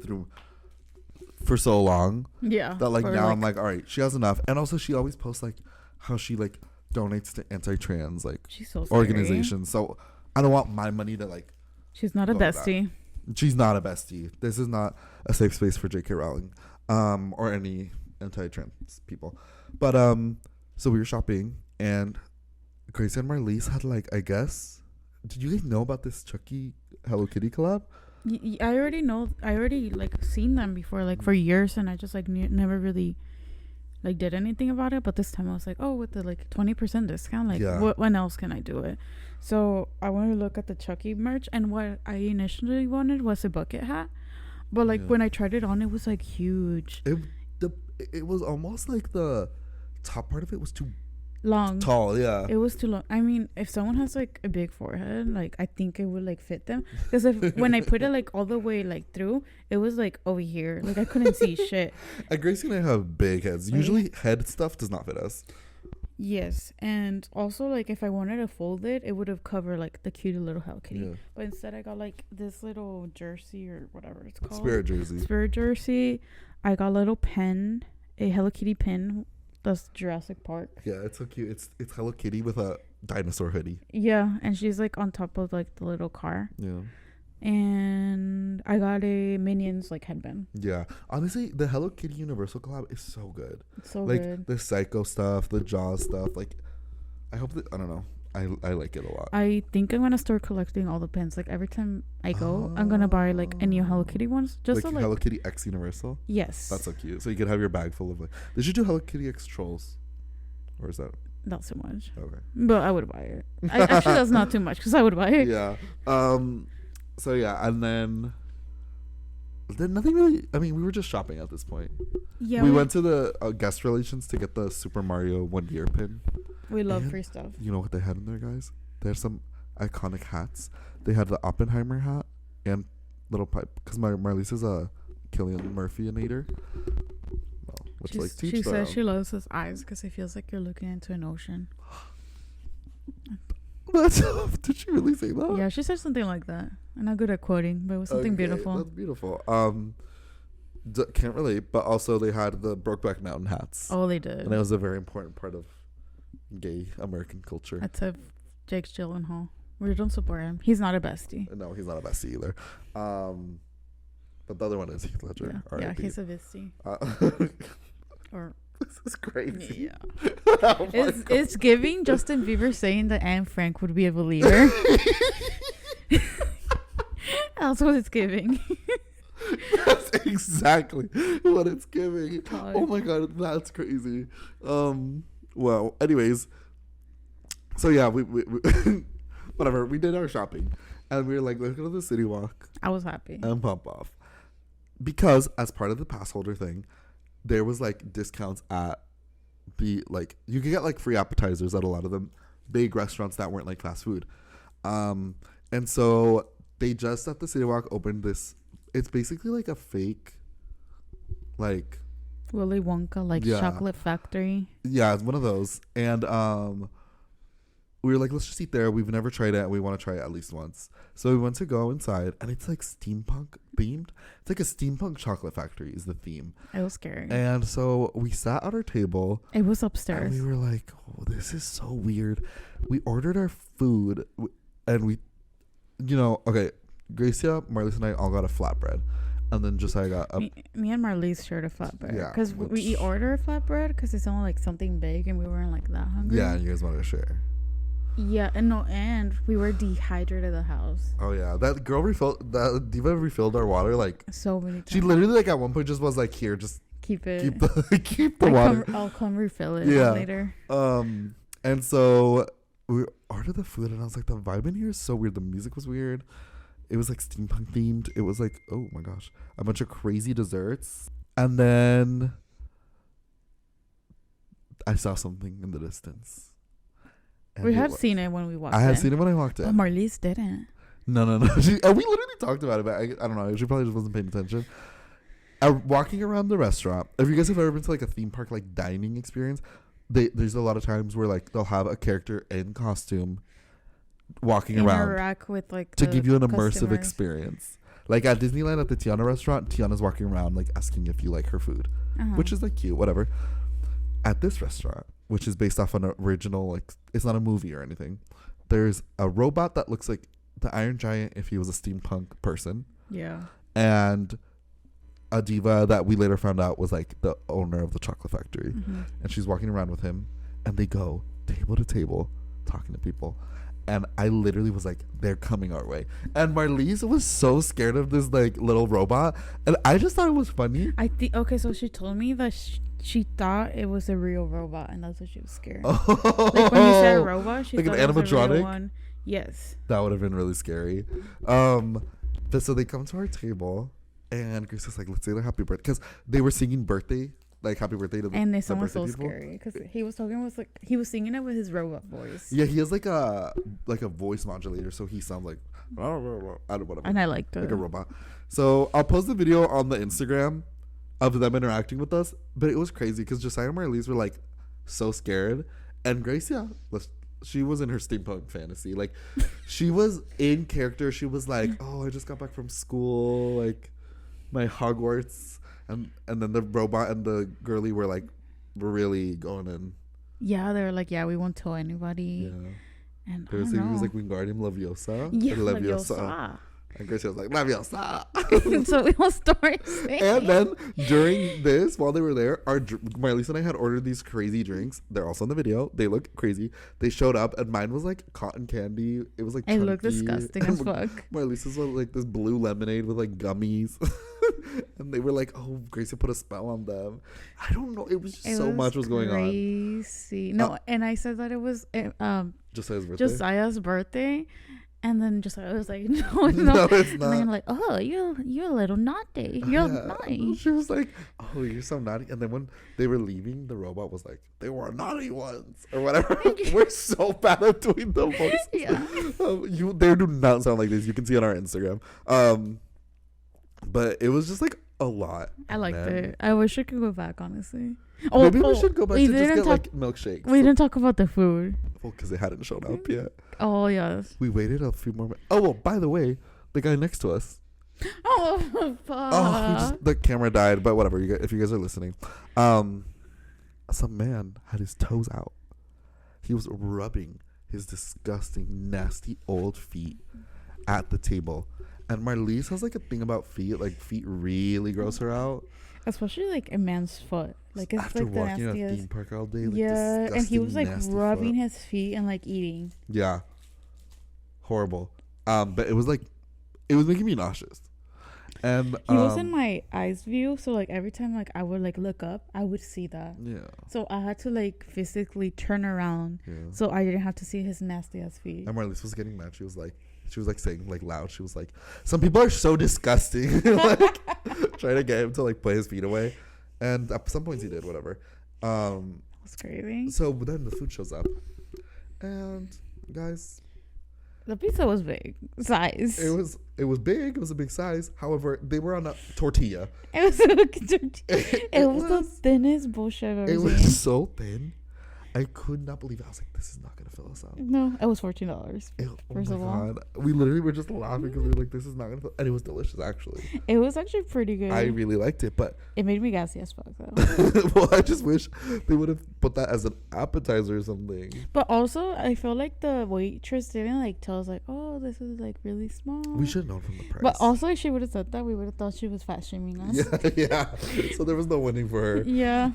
for so long. Yeah. That, like, now I'm like, all right, she has enough. And also, she always posts, like, how she, like, donates to anti-trans, like, she's so organizations. So, I don't want my money to, like... She's not a bestie. She's not a bestie. This is not a safe space for J.K. Rowling, or any anti-trans people. But so we were shopping, and Grace and Marlies had like, I guess, did you guys know about this Chucky Hello Kitty collab? I already know. I already like seen them before, like for years, and I just like never really like did anything about it. But this time I was like, oh, with the like 20% discount, like when else can I do it? So I wanted to look at the Chucky merch, and what I initially wanted was a bucket hat, but like when I tried it on, it was like huge. It was almost like the top part of it was too tall. It was too long. I mean, if someone has like a big forehead, like I think it would like fit them, because when I put it like all the way like through, it was like over here, like I couldn't see shit. Gracie and I have big heads. Usually head stuff does not fit us. Yes, and also like if I wanted to fold it, it would have covered like the cute little Hello Kitty. Yeah. But instead, I got like this little jersey or whatever it's called. Spirit jersey. I got a little pen, a Hello Kitty pin. That's Jurassic Park. Yeah, it's so cute. It's Hello Kitty with a dinosaur hoodie. Yeah, and she's like on top of like the little car. Yeah. And I got a Minions like headband. Yeah, honestly, the Hello Kitty Universal collab is so good. It's so like, good. The Psycho stuff, the Jaws stuff. Like, I hope that I don't know. I like it a lot. I think I'm gonna start collecting all the pins. Like every time I go, I'm gonna buy like a new Hello Kitty ones. Just like Hello Kitty X Universal. Yes. That's so cute. So you could have your bag full of like. They should do Hello Kitty X Trolls, or is that? Not so much. Okay. But I would buy it. Actually, that's not too much because I would buy it. Yeah. So yeah, and then Then nothing really. I mean, we were just shopping at this point. Yeah, we went to the guest relations to get the Super Mario 1 year pin. We love free stuff. You know what they had in there, guys? They had some iconic hats. They had the Oppenheimer hat and little pipe, because Marlise is a Cillian Murphy-anator. Well, she says she loves his eyes because it feels like you're looking into an ocean. Did she really say that? Yeah, she said something like that. I'm not good at quoting, but it was something beautiful. That's beautiful. Can't relate, but also they had the Brokeback Mountain hats. Oh, they did. And that was a very important part of gay American culture. Except Jake Gyllenhaal. We don't support him. He's not a bestie. No, he's not a bestie either. But the other one is Heath Ledger. Yeah, he's a bestie. Or this is crazy. Yeah. Oh it's giving Justin Bieber saying that Anne Frank would be a believer. That's what it's giving. That's exactly what it's giving. God. Oh my god, that's crazy. Well, anyways, so yeah, we whatever, we did our shopping and we were like, let's go to the city walk. I was happy. And pump off. Because as part of the pass holder thing, there was like discounts at the, like, you could get like free appetizers at a lot of them big restaurants that weren't like fast food. And so they just at the city walk opened this, it's basically like a fake, like Willy Wonka, like chocolate factory. Yeah, it's one of those. And we were like, let's just eat there. We've never tried it and we want to try it at least once. So we went to go inside and it's like steampunk themed. It's like a steampunk chocolate factory is the theme. It was scary. And so we sat at our table. It was upstairs. And we were like, oh, this is so weird. We ordered our food and we, okay, Grecia, Marlise, and I all got a flatbread. And then Josiah got a... Me and Marlise shared a flatbread. Yeah. Because we ordered a flatbread because it sounded like something big and we weren't like that hungry. Yeah, and you guys wanted to share. Yeah, and we were dehydrated at the house. Oh yeah, that diva refilled our water like so many times. She literally like at one point just was like, here, just keep it, keep the water. I'll come refill it later. And so we ordered the food and I was like, the vibe in here is so weird. The music was weird. It was like steampunk themed. It was like, oh my gosh, a bunch of crazy desserts. And then I saw something in the distance. We had seen it when we walked in. I had seen it when I walked in. But Marlise didn't. No. We literally talked about it, but I don't know. She probably just wasn't paying attention. Walking around the restaurant, if you guys have ever been to like a theme park like dining experience, there's a lot of times where like they'll have a character in costume walking around with like to give you an immersive experience. Like at Disneyland at the Tiana restaurant, Tiana's walking around like asking if you like her food, which is like cute, whatever. At this restaurant, which is based off an original, like it's not a movie or anything, there's a robot that looks like the Iron Giant if he was a steampunk person. Yeah. And a diva that we later found out was like the owner of the chocolate factory. And she's walking around with him and they go table to table talking to people. And I literally was like, they're coming our way. And Marlise was so scared of this like little robot. And I just thought it was funny. So she told me that she thought it was a real robot and that's what she was scared. Like when you said robot, she thought it was a real one. Yes. That would have been really scary. But so they come to our table and Grace was like, let's say their happy birthday. Because they were singing birthday. Like happy birthday to the and they sound so people. Scary because he was singing it with his robot voice. Yeah, he has like a voice modulator, so he sounds like whatever. And I liked it like a robot. So I'll post the video on the Instagram of them interacting with us. But it was crazy because Josiah and Marlise were like so scared, and Grace, she was in her steampunk fantasy. Like she was in character. She was like, oh, I just got back from school, like my Hogwarts. And then the robot and the girly were really going in. Yeah, they were like, yeah, we won't tell anybody. Yeah. And he was like, Wingardium Leviosa. Yeah, Leviosa. And Gracie was like, Leviosa. So we will start saying. And then during this, while they were there, Marlise and I had ordered these crazy drinks. They're also in the video. They look crazy. They showed up and mine was like cotton candy. It was like it looked disgusting as fuck. Marlise's was like this blue lemonade with like gummies. And they were like, oh, Gracie put a spell on them. I don't know. It was just so much was going on. Crazy. No, and I said that it was Josiah's birthday. And then just I was like, no, it's not. No, it's And not. then like, oh, you're a little naughty. You're naughty. She was like, oh, you're so naughty. And then when they were leaving, the robot was like, they were naughty ones or whatever. We're so bad at doing the voice. Yeah. They do not sound like this. You can see on our Instagram. But it was just like a lot. I liked man. it. I wish I could go back, honestly. Maybe we should go back to just get like milkshakes. We didn't talk about the food. Well, because they hadn't shown up yet. Oh, yes. We waited a few more minutes. Oh, well, by the way, the guy next to us. Oh, fuck. Oh, the camera died, but whatever. If you guys are listening. Some man had his toes out. He was rubbing his disgusting, nasty old feet at the table. And Marlise has like a thing about feet. Like feet really gross her out. Especially like a man's foot. Like it's after like the walking nastiest. in a theme park all day. Like, yeah, and he was like rubbing foot. his feet and like eating. Yeah, horrible. But it was making me nauseous. And he was in my eyes view, so like every time like I would like look up, I would see that. Yeah. So I had to like physically turn around, so I didn't have to see his nasty ass feet. And Marlise was getting mad. She was like saying like loud. She was like, "Some people are so disgusting." Like trying to get him to like put his feet away. And at some points he did, whatever. That's crazy. So then the food shows up, and guys, the pizza was big size. It was big. It was a big size. However, they were on a tortilla. It was the thinnest bullshit I've ever seen. It was so thin. I could not believe it. I was like, this is not gonna fill us up. No, it was $14. First of all, we literally were just laughing because we were like, this is not gonna fill. And it was delicious, actually. It was actually pretty good. I really liked it, but it made me gassy as fuck though. well, I just wish they would have put that as an appetizer or something. But also, I feel like the waitress didn't like tell us like, oh, this is like really small. We should have known from the price. But also, if she would have said that, we would have thought she was fat shaming us. Yeah. So there was no winning for her. Yeah.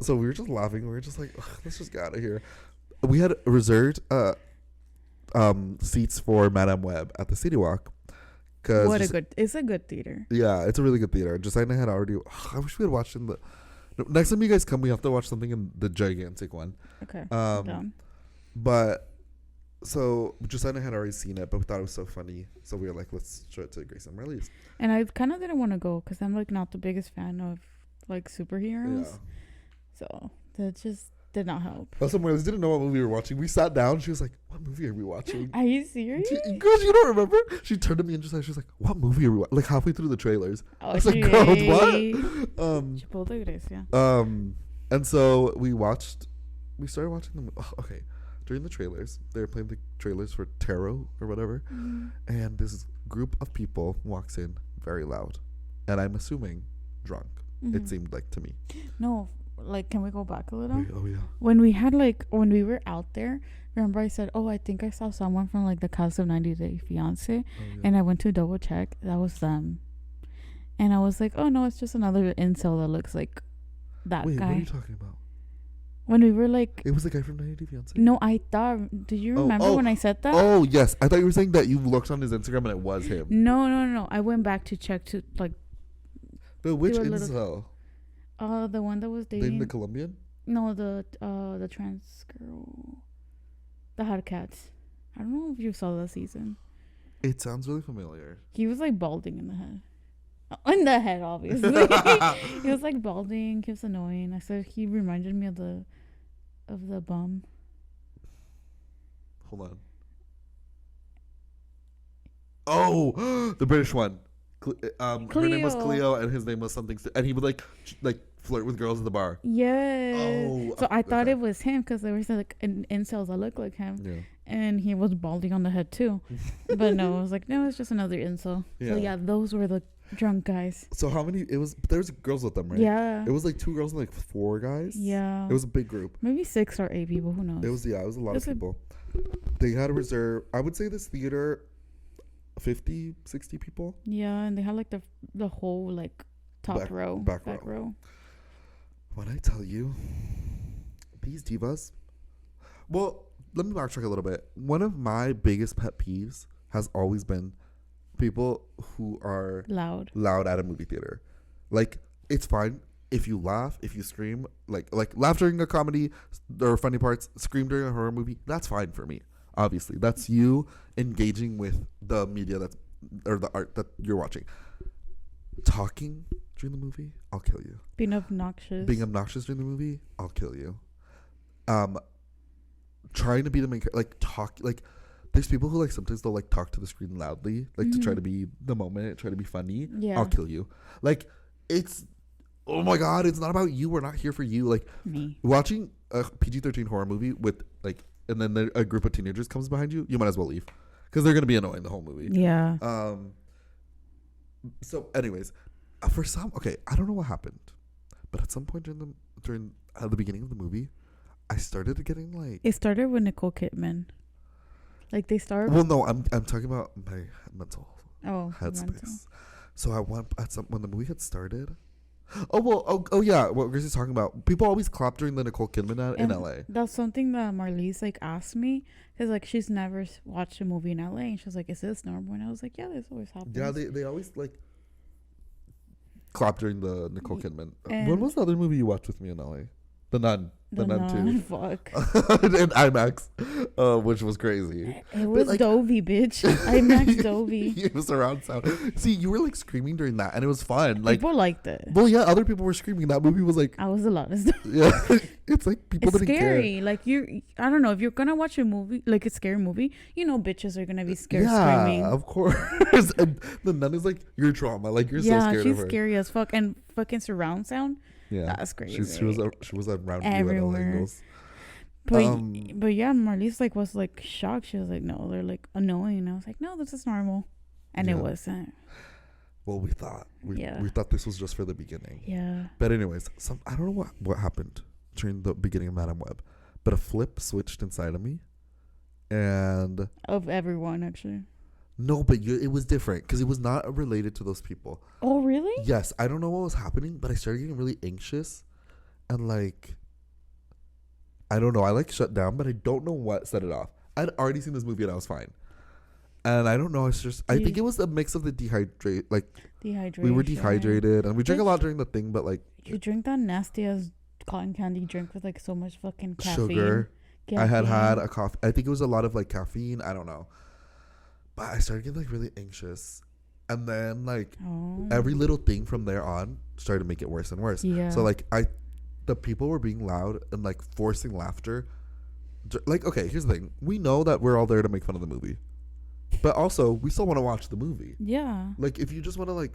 So we were just laughing. We were just like, let's just get out of here. We had reserved seats for Madame Web at the City Walk. It's a good theater. Yeah, it's a really good theater. Josiah had already. I wish we had watched in the. Next time you guys come, we have to watch something in the gigantic one. Okay. But so Josiah had already seen it, but we thought it was so funny, so we were like, let's show it to Grace and Marlise. And I kind of didn't want to go because I'm like not the biggest fan of like superheroes. Yeah. So that just did not help. Also, Marlise didn't know what movie we were watching. We sat down. She was like, "What movie are we watching?" Are you serious? Girls, you don't remember? She turned to me and she was like, "What movie are we watching?" Like halfway through the trailers. Oh, I was like, "Girl, what?" Grecia. And so we started watching them. Oh, okay, during the trailers, they were playing the trailers for Tarot or whatever, and this group of people walks in very loud, and I'm assuming drunk. It seemed like to me. No. Like, can we go back a little? Oh yeah. When we were out there, remember I said, oh, I think I saw someone from like the cast of 90 Day Fiance, and I went to double check. That was them, and I was like, oh no, it's just another incel that looks like that guy. Wait, what are you talking about? When we were like, it was the guy from 90 Day Fiance. No, I thought. Did you remember when I said that? Oh yes, I thought you were saying that you looked on his Instagram and it was him. No. I went back to check to like. But which incel? The one that was dating the Colombian? No, the trans girl, the hot cats. I don't know if you saw that season. It sounds really familiar. He was like balding in the head. In the head, obviously. He was like balding. He was annoying. I said he reminded me of the bum. Hold on. Oh, the British one. Her name was Cleo, and his name was something. And he would like flirt with girls at the bar. Yes. Oh. So I thought it was him because there was like incels that look like him. Yeah. And he was balding on the head too. But no, I was like, no, it's just another incel. Yeah. So yeah, those were the drunk guys. So how many? There was girls with them, right? Yeah. It was like 2 girls and like 4 guys. Yeah. It was a big group. Maybe 6 or 8 people. Who knows? It was a lot of people. They had a reserve. I would say this theater, 50, 60 people. Yeah, and they had like the whole like back row. When I tell you, these divas. Well, let me backtrack a little bit. One of my biggest pet peeves has always been people who are loud at a movie theater. Like, it's fine if you laugh, if you scream, like laugh during a comedy or funny parts, scream during a horror movie. That's fine for me. Obviously, that's you engaging with the media or the art that you're watching. Talking during the movie, I'll kill you. Being obnoxious during the movie, I'll kill you. Trying to be the main character, like talk, like there's people who like sometimes they'll like talk to the screen loudly, like to try to be the moment, try to be funny. Yeah, I'll kill you. Like it's, oh my god, it's not about you. We're not here for you. Like me watching a PG-13 horror movie with like, and then a group of teenagers comes behind you, you might as well leave because they're gonna be annoying the whole movie. Yeah. So, anyways, for some, okay, I don't know what happened, but at some point during the beginning of the movie, I started getting like. It started with Nicole Kidman. Like they started. Well, no, I'm talking about my mental headspace. So I went when the movie had started. Oh yeah, what Gracie's talking about. People always clap during the Nicole Kidman ad in LA. That's something that Marlise like asked me because like she's never watched a movie in LA, and she was like, "Is this normal?" And I was like, "Yeah, this always happens." Yeah, they always like clap during the Nicole Kidman. When was the other movie you watched with me in LA? The Nun. The Nun 2. Fuck. In IMAX, which was crazy. It was like, Dovey, bitch. IMAX Dovey. It was surround sound. See, you were like screaming during that, and it was fun. Like people liked it. Well, yeah, other people were screaming. That movie was like. I was the loudest. Yeah, it's like people didn't scary. care. Like I don't know, if you're gonna watch a movie like a scary movie, you know, bitches are gonna be scared screaming. Yeah, of course. And the Nun is like your trauma. Like you're so scared of her. Yeah, she's scary as fuck, and fucking surround sound. Yeah, that's crazy. She was around everywhere. But yeah, Marlise like was like shocked. She was like, "No, they're like annoying." And I was like, "No, this is normal," and it wasn't. Well, we thought this was just for the beginning. Yeah. But anyways, I don't know what happened during the beginning of Madame Web, but a flip switched inside of me, and of everyone actually. No, but it was different because it was not related to those people. Oh, really? Yes. I don't know what was happening, but I started getting really anxious and like, I don't know. I like shut down, but I don't know what set it off. I'd already seen this movie and I was fine. And I don't know. It's just, I think it was a mix of the dehydration. We were dehydrated and we drank a lot during the thing, but like. You drink that nasty ass cotton candy drink with like so much fucking caffeine. Sugar. I had a coffee. I think it was a lot of like caffeine. I don't know. But I started getting like really anxious, and then like every little thing from there on started to make it worse and worse. Yeah. So like the people were being loud and like forcing laughter. Like, okay, here's the thing: we know that we're all there to make fun of the movie, but also we still want to watch the movie. Yeah. Like if you just want to like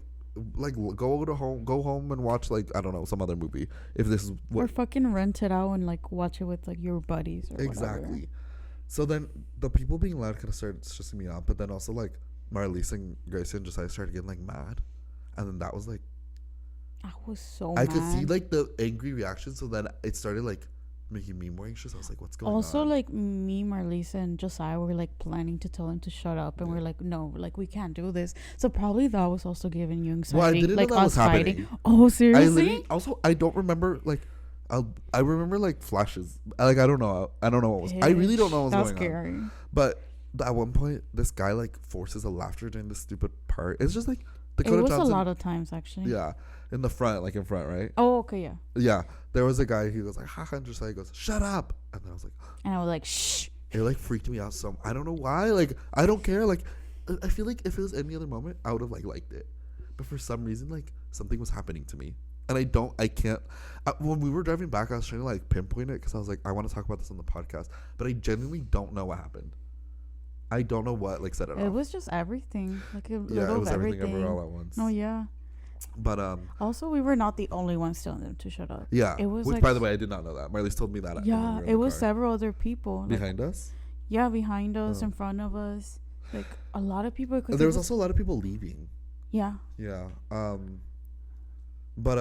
go home and watch like, I don't know, some other movie. If this is or fucking rent it out and like watch it with like your buddies or exactly. Whatever. So then the people being loud kind of started stressing me out, but then also like Marlise and Gracie and Josiah started getting like mad, and then that was like I was so I mad. could see like the angry reaction, so then it started like making me more anxious. I was like, what's going on? Also, like me, Marlise, and Josiah were like planning to tell him to shut up, and we're like, no, like we can't do this. So probably that was also giving you anxiety. Well, I didn't like know that was happening. Oh, seriously? I don't remember like. I remember like flashes. Like I don't know what was. I really don't know what was going scary. on. But at one point, this guy like forces a laughter during this stupid part. It's just like Dakota Johnson. It was a lot of times actually. Yeah, in the front, right? Oh, okay, yeah. Yeah, there was a guy who goes like, haha, and Josiah goes, shut up, and then I was like, and I was like, shh. It like freaked me out so. I don't know why. Like I don't care. Like I feel like if it was any other moment, I would have like liked it. But for some reason, like something was happening to me. And I can't. When we were driving back, I was trying to like pinpoint it because I was like, I want to talk about this on the podcast, but I genuinely don't know what happened. I don't know what like set it off. It was just everything, like a little it was of everything everywhere all at once. Oh yeah. But also we were not the only ones telling them to shut up. Yeah. It was which, like, by the way, I did not know that. Marlise told me that. Yeah, it was several other people behind us. Yeah, behind us, in front of us, like a lot of people. There was also a lot of people leaving. Yeah. Yeah. But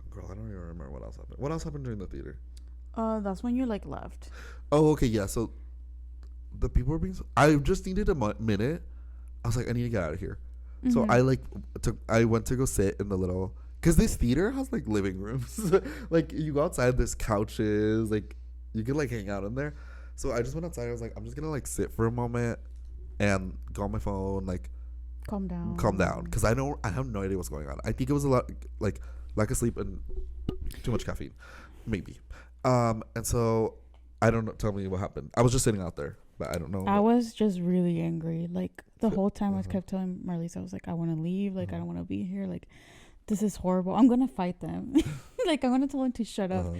girl, I don't even remember what else happened. What else happened during the theater? That's when you like left. Oh, okay, yeah. So the people were being. I just needed a minute. I was like, I need to get out of here. Mm-hmm. So I went to go sit in the little, because this theater has like living rooms. Like you go outside, there's couches, like you can like hang out in there. So I just went outside. I was like, I'm just gonna like sit for a moment and go on my phone, like. Calm down. Because I have no idea what's going on. I think it was a lot like lack of sleep and too much caffeine, maybe. And so I don't know. Tell me what happened. I was just sitting out there, but I don't know. I was just really angry. Like the whole time I kept telling Marlise, I was like, I want to leave. Like I don't want to be here. Like this is horrible. I'm gonna fight them. Like I'm gonna tell them to shut up.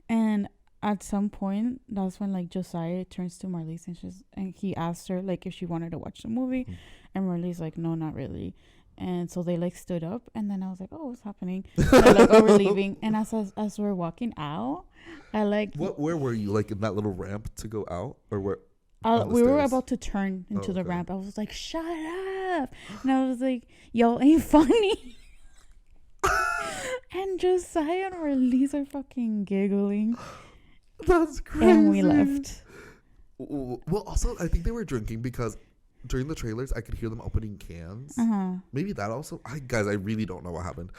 And at some point, that's when like Josiah turns to Marlise and he asked her like if she wanted to watch the movie, and Marlise like, no, not really. And so they like stood up, and then I was like, oh, what's happening? They're like, oh, we're leaving. And as we're walking out, I like where were you, like in that little ramp to go out, or where? We were about to turn into the ramp. I was like, shut up. And I was like, y'all ain't funny. And Josiah and Marlise are fucking giggling. That's crazy. And we left. Well, also, I think they were drinking because during the trailers, I could hear them opening cans. Maybe that also. Guys, I really don't know what happened.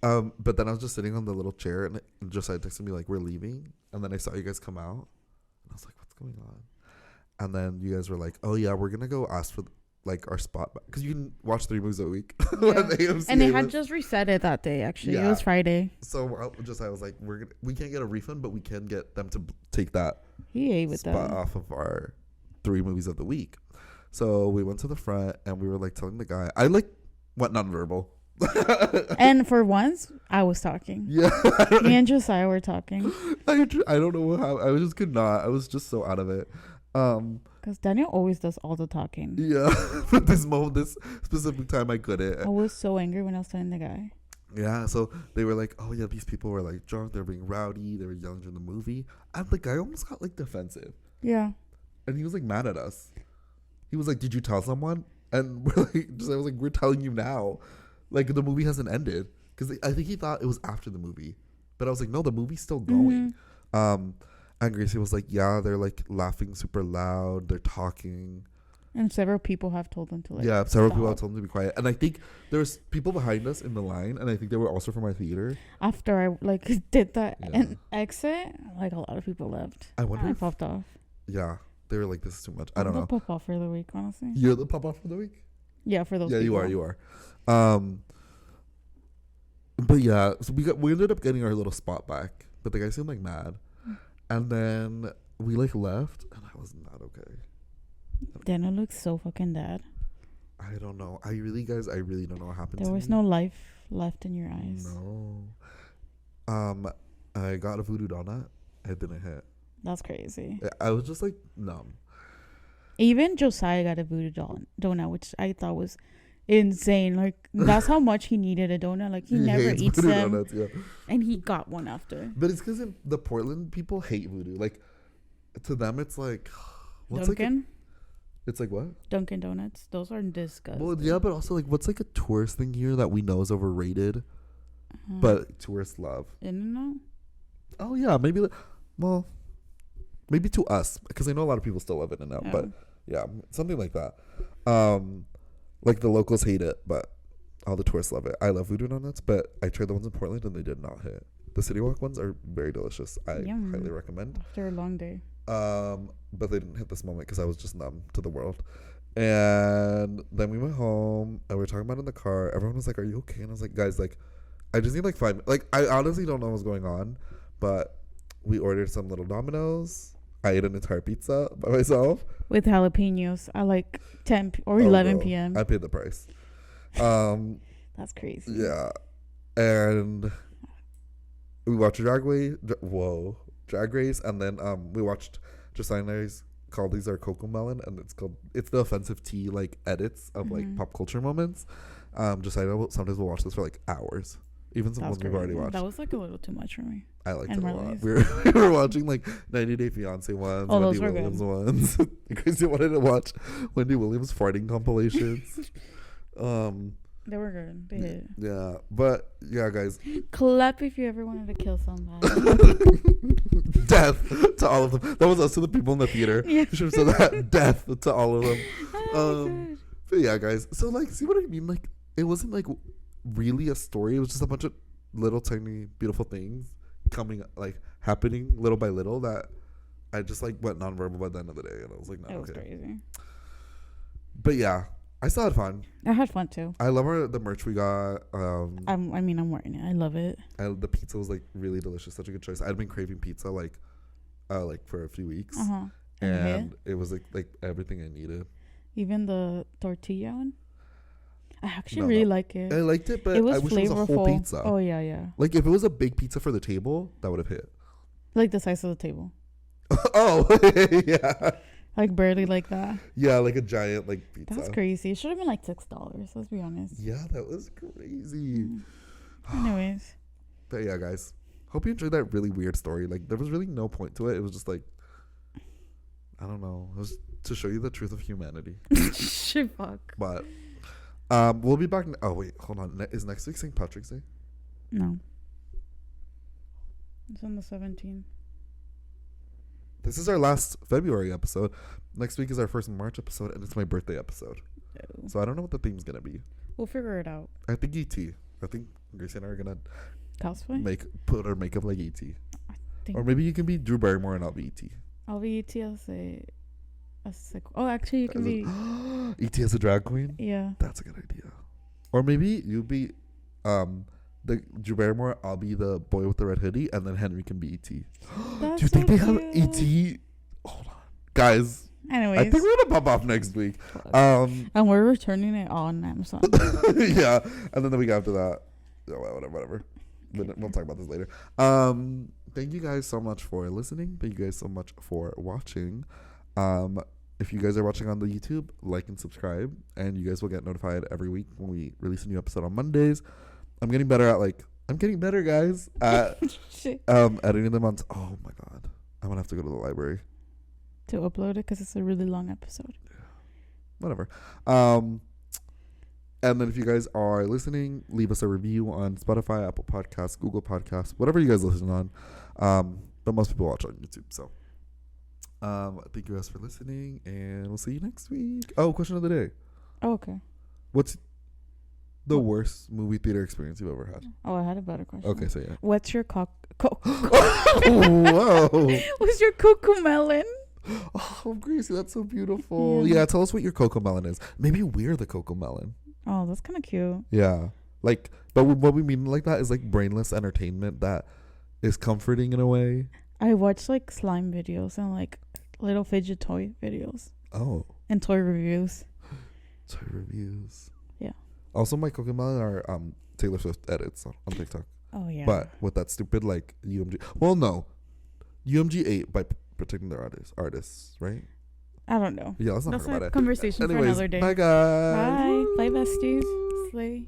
But then I was just sitting on the little chair, and Josiah texted me like, we're leaving. And then I saw you guys come out. And I was like, what's going on? And then you guys were like, oh, yeah, we're going to go ask for like our spot back. Because you can watch 3 movies a week. Yeah. And they had just reset it that day, actually. Yeah. It was Friday. So I was like, we can't get a refund, but we can get them to take that spot off of our 3 movies of the week. So we went to the front, and we were like telling the guy, I like went nonverbal. And for once, I was talking. Yeah. Me and Josiah were talking. I don't know what happened. I just could not. I was just so out of it. Because Daniel always does all the talking. Yeah. But this specific time, I couldn't. I was so angry when I was telling the guy. Yeah. So they were like, oh, yeah, these people were like drunk. They're being rowdy. They were yelling during the movie. And the guy almost got like defensive. Yeah. And he was like mad at us. He was like, did you tell someone? And we're like, I was like, we're telling you now. Like, the movie hasn't ended. Because I think he thought it was after the movie. But I was like, no, the movie's still going. And Gracie was like, yeah, they're like laughing super loud. They're talking. And several people have told them to like several people have told them to be quiet. And I think there's people behind us in the line. And I think they were also from our theater. After I like did that and exit, like a lot of people left. I wonder I popped off. Yeah. They were like, this is too much. I don't know. Pop off for the week, honestly. You're the pop off for the week? Yeah, for those people. Yeah, you are. But yeah, so we ended up getting our little spot back. But the guy seemed like mad. And then we like left, and I was not okay. Daniel looks so fucking dead. I don't know. I really don't know what happened. There was no life left in your eyes. No. I got a voodoo donut. I didn't hit. That's crazy. I was just like numb. Even Josiah got a voodoo donut, which I thought was insane. Like that's how much he needed a donut. Like he never eats them, donuts, yeah. And he got one after. But it's because the Portland people hate voodoo. Like to them, it's like what's Dunkin'? Like it's like what? Dunkin' Donuts. Those are disgusting. Well, yeah, but also like what's like a tourist thing here that we know is overrated, but tourists love. In-N-Out? Oh yeah, maybe. Well, maybe to us because I know a lot of people still love In-N-Out, but yeah, something like that. Like the locals hate it, but all the tourists love it. I love voodoo donuts, but I tried the ones in Portland and they did not hit. The City Walk ones are very delicious. I highly recommend. After a long day. But they didn't hit this moment because I was just numb to the world. And then we went home and we were talking about it in the car. Everyone was like, "Are you okay?" And I was like, "Guys, like, I just need like 5 minutes." Like, I honestly don't know what's going on, but we ordered some little Domino's. I ate an entire pizza by myself. With jalapenos at like 10 or 11 p.m. I paid the price. That's crazy. Yeah. And we watched Drag Race. And then we watched Josiah's called These Are Cocoa Melon. And it's the offensive tea like edits of like pop culture moments. Josiah sometimes will watch this for like hours. Even some ones we've already watched. That was like a little too much for me. I liked it a lot. We were watching like 90 Day Fiance ones, Wendy Williams ones. Gracie wanted to watch Wendy Williams farting compilations. They were good. They hit. Yeah, but yeah, guys. Clap if you ever wanted to kill somebody. Death to all of them. That was us to the people in the theater. Yeah. You should have said that. Death to all of them. But yeah, guys. So like, see what I mean? Like, it wasn't like really a story. It was just a bunch of little tiny beautiful things happening little by little that I just like went nonverbal by the end of the day, and I was like, no, it was crazy. But yeah, I still had fun. I had fun too. I love the merch we got. I'm wearing it. I love it. The pizza was like really delicious. Such a good choice. I'd been craving pizza like like for a few weeks, and it was like everything I needed. Even the tortilla one. I actually really like it. I liked it, but it was I wish flavorful. it was a whole pizza. Oh yeah. Like if it was a big pizza for the table, that would have hit. Like the size of the table. Oh yeah. Like barely like that. Yeah, like a giant like pizza. That's crazy. It should have been like $6. Let's be honest. Yeah, that was crazy. Anyways. But yeah, guys. Hope you enjoyed that really weird story. Like there was really no point to it. It was just like, I don't know. It was to show you the truth of humanity. Shit, fuck. But we'll be back. Oh wait, hold on. Is next week St. Patrick's Day? No. It's on the 17th. This is our last February episode. Next week is our first March episode, and it's my birthday episode. Oh. So I don't know what the theme's gonna be. We'll figure it out. I think E.T. I think Gracie and I are gonna cosplay. Put our makeup like E.T. Or maybe you can be Drew Barrymore and I'll be E.T. I'll be E.T. I'll say. Oh, actually, you can be E.T. as a drag queen. Yeah, that's a good idea. Or maybe you be the Drew Barrymore. I'll be the boy with the red hoodie, and then Henry can be E.T. Do you think they have E.T.? Hold on, guys. Anyways, I think we're gonna pop off next week. And we're returning it on Amazon. Yeah, and then the week after that, whatever. We'll talk about this later. Thank you guys so much for listening. Thank you guys so much for watching. If you guys are watching on the YouTube, like and subscribe, and you guys will get notified every week when we release a new episode on Mondays. I'm getting better, guys, at editing them on. Oh my god, I'm gonna have to go to the library to upload it because it's a really long episode. Yeah. Whatever. And then if you guys are listening, leave us a review on Spotify, Apple Podcasts, Google Podcasts, whatever you guys listen on. But most people watch on YouTube, so. Thank you guys for listening, and we'll see you next week. Oh, question of the day. Oh, okay. What's the worst movie theater experience you've ever had? Oh, I had a better question. Okay, so yeah. What's your Whoa. What's your cocomelon? Oh, Gracie, that's so beautiful. Yeah, tell us what your cocomelon is. Maybe we're the cocomelon. Oh, that's kind of cute. Yeah. Like, but what we mean like that is like brainless entertainment that is comforting in a way. I watch like slime videos and like little fidget toy videos. Oh. And toy reviews. Toy reviews. Yeah. Also, my cocomelon are Taylor Swift edits on TikTok. Oh yeah. But with that stupid like UMG. Well, no, UMG 8 by protecting their artists, right? I don't know. Yeah, let's not talk about it. Conversation Anyways, for another day. Bye guys. Bye. Bye besties. Slay.